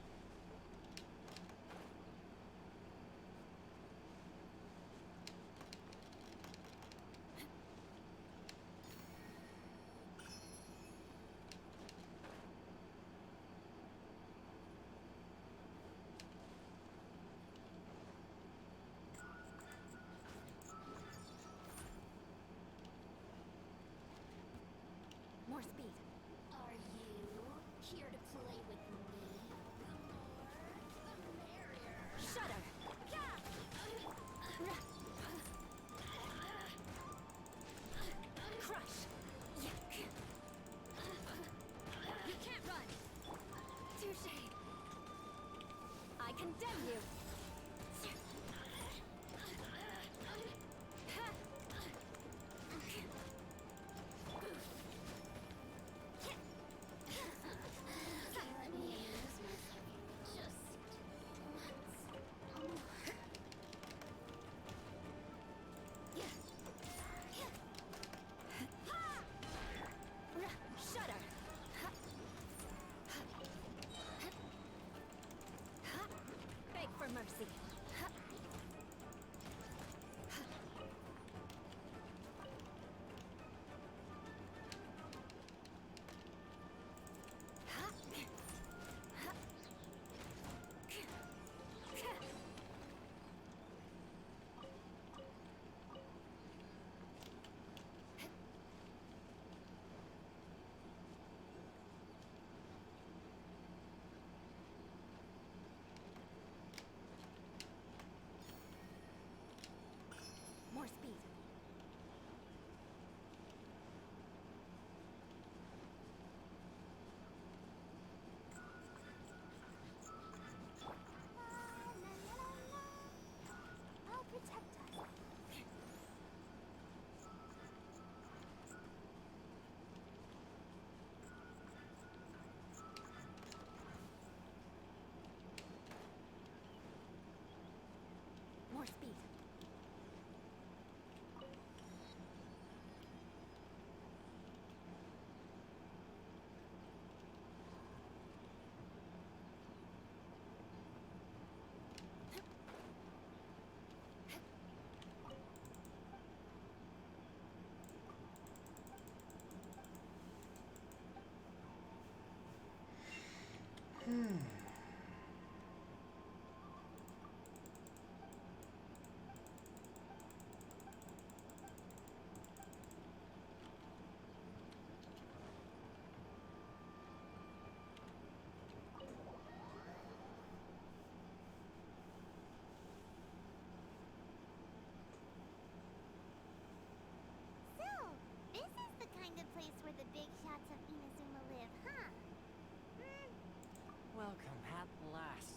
More speed. Are you here to play with me? The more, the merrier. Shudder. Crush. You can't run. Touche. I condemn you.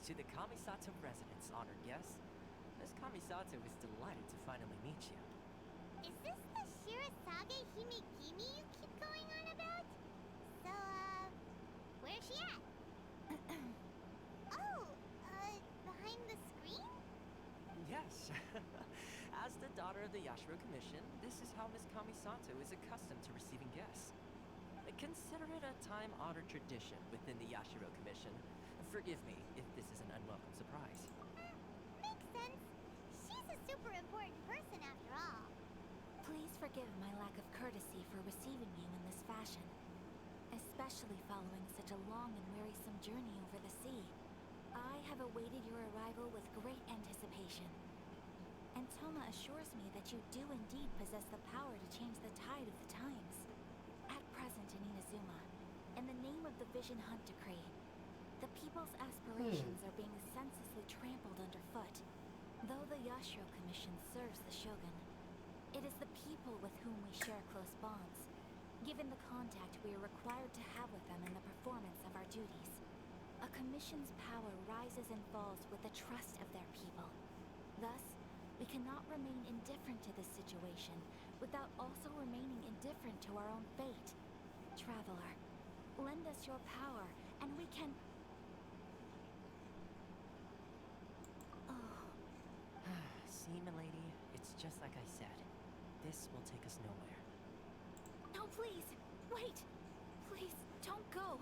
To the Kamisato residence, honored guests. Miss Kamisato is delighted to finally meet you. Is this the Shirasage Himegimi you keep going on about? So, where's she at? Oh, behind the screen? Yes. As the daughter of the Yashiro Commission, this is how Miss Kamisato is accustomed to receiving guests. Consider it a time-honored tradition within the Yashiro Commission. Forgive me if this is an unwelcome surprise. Makes sense. She's a super important person after all. Please forgive my lack of courtesy for receiving you in this fashion, especially following such a long and wearisome journey over the sea. I have awaited your arrival with great anticipation, and Toma assures me that you do indeed possess the power to change the tide of the times. At present in Inazuma, in the name of the Vision Hunt Decree, the people's aspirations are being senselessly trampled underfoot. Though the Yashiro Commission serves the Shogun, it is the people with whom we share close bonds, given the contact we are required to have with them in the performance of our duties. A commission's power rises and falls with the trust of their people. Thus, we cannot remain indifferent to this situation without also remaining indifferent to our own fate. Traveler, lend us your power, and we can... Oh. See, milady, it's just like I said. This will take us nowhere. No, please! Wait! Please, don't go!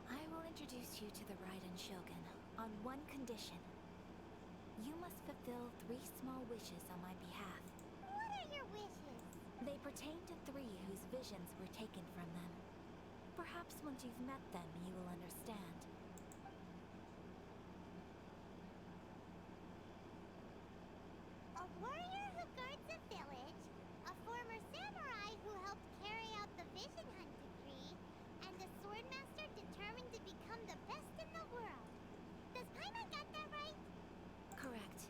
I will introduce you to the Raiden Shogun on one condition. You must fulfill 3 small wishes on my behalf. What are your wishes? They pertain to 3 whose visions were taken from them. Perhaps once you've met them, you will understand. A warrior who guards a village, a former samurai who helped carry out the Vision Hunt Decree, and a swordmaster determined to become the best in the world. Does Paimon got that right? Correct.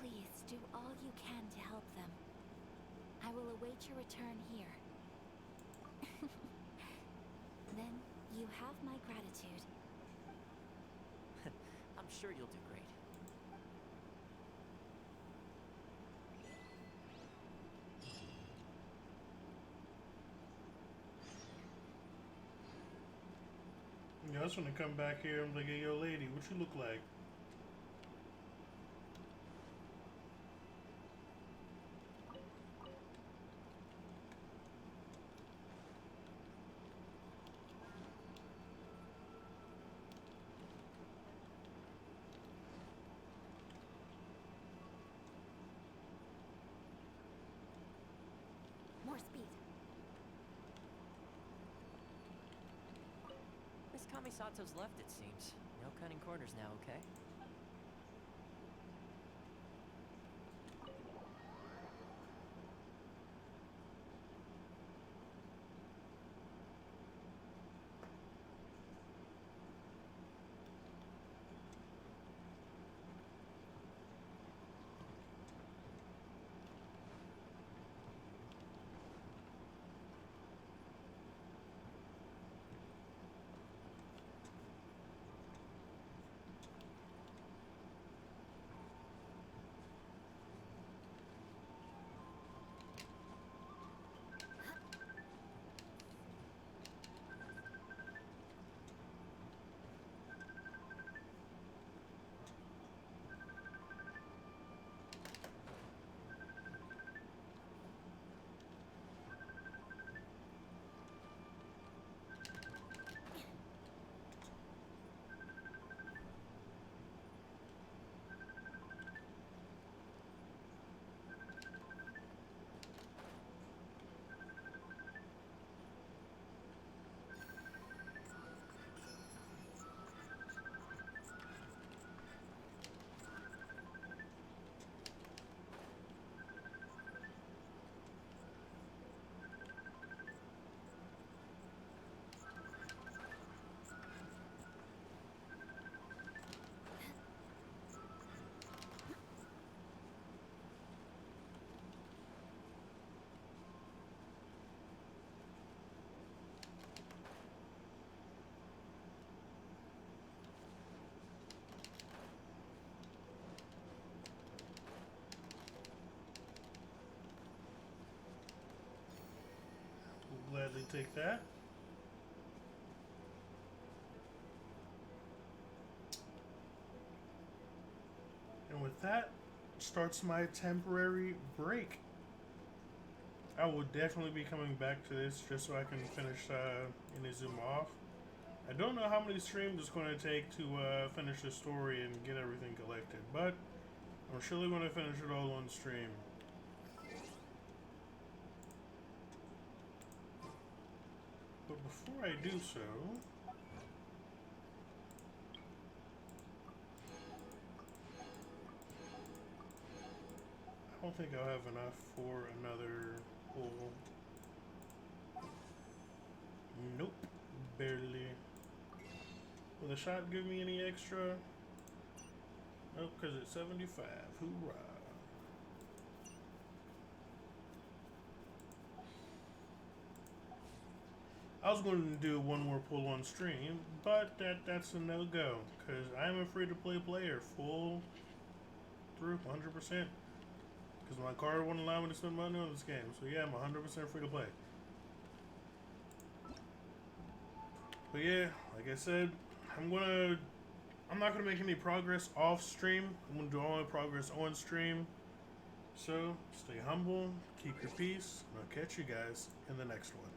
Please do all you can to help them. I will await your return here. Then you have my gratitude. I'm sure you'll do great. Yeah, I was gonna come back here and be like, hey, yo, lady, what you look like? More speed. Miss Kamisato's left, it seems. No cutting corners now, okay? take that. And with that, starts my temporary break. I will definitely be coming back to this just so I can finish Inazuma off. I don't know how many streams it's going to take to finish the story and get everything collected, but I'm surely going to finish it all on stream. But before I do so, I don't think I'll have enough for another pull. Nope, barely. Will the shot give me any extra? Nope, because it's 75. Hoorah. I was going to do one more pull on stream, but that's a no-go, because I'm a free-to-play player, full through 100%. Because my card won't allow me to spend money on this game, so yeah, I'm 100% free-to-play. But yeah, like I said, I'm not gonna make any progress off stream. I'm gonna do all my progress on stream. So stay humble, keep your peace, and I'll catch you guys in the next one.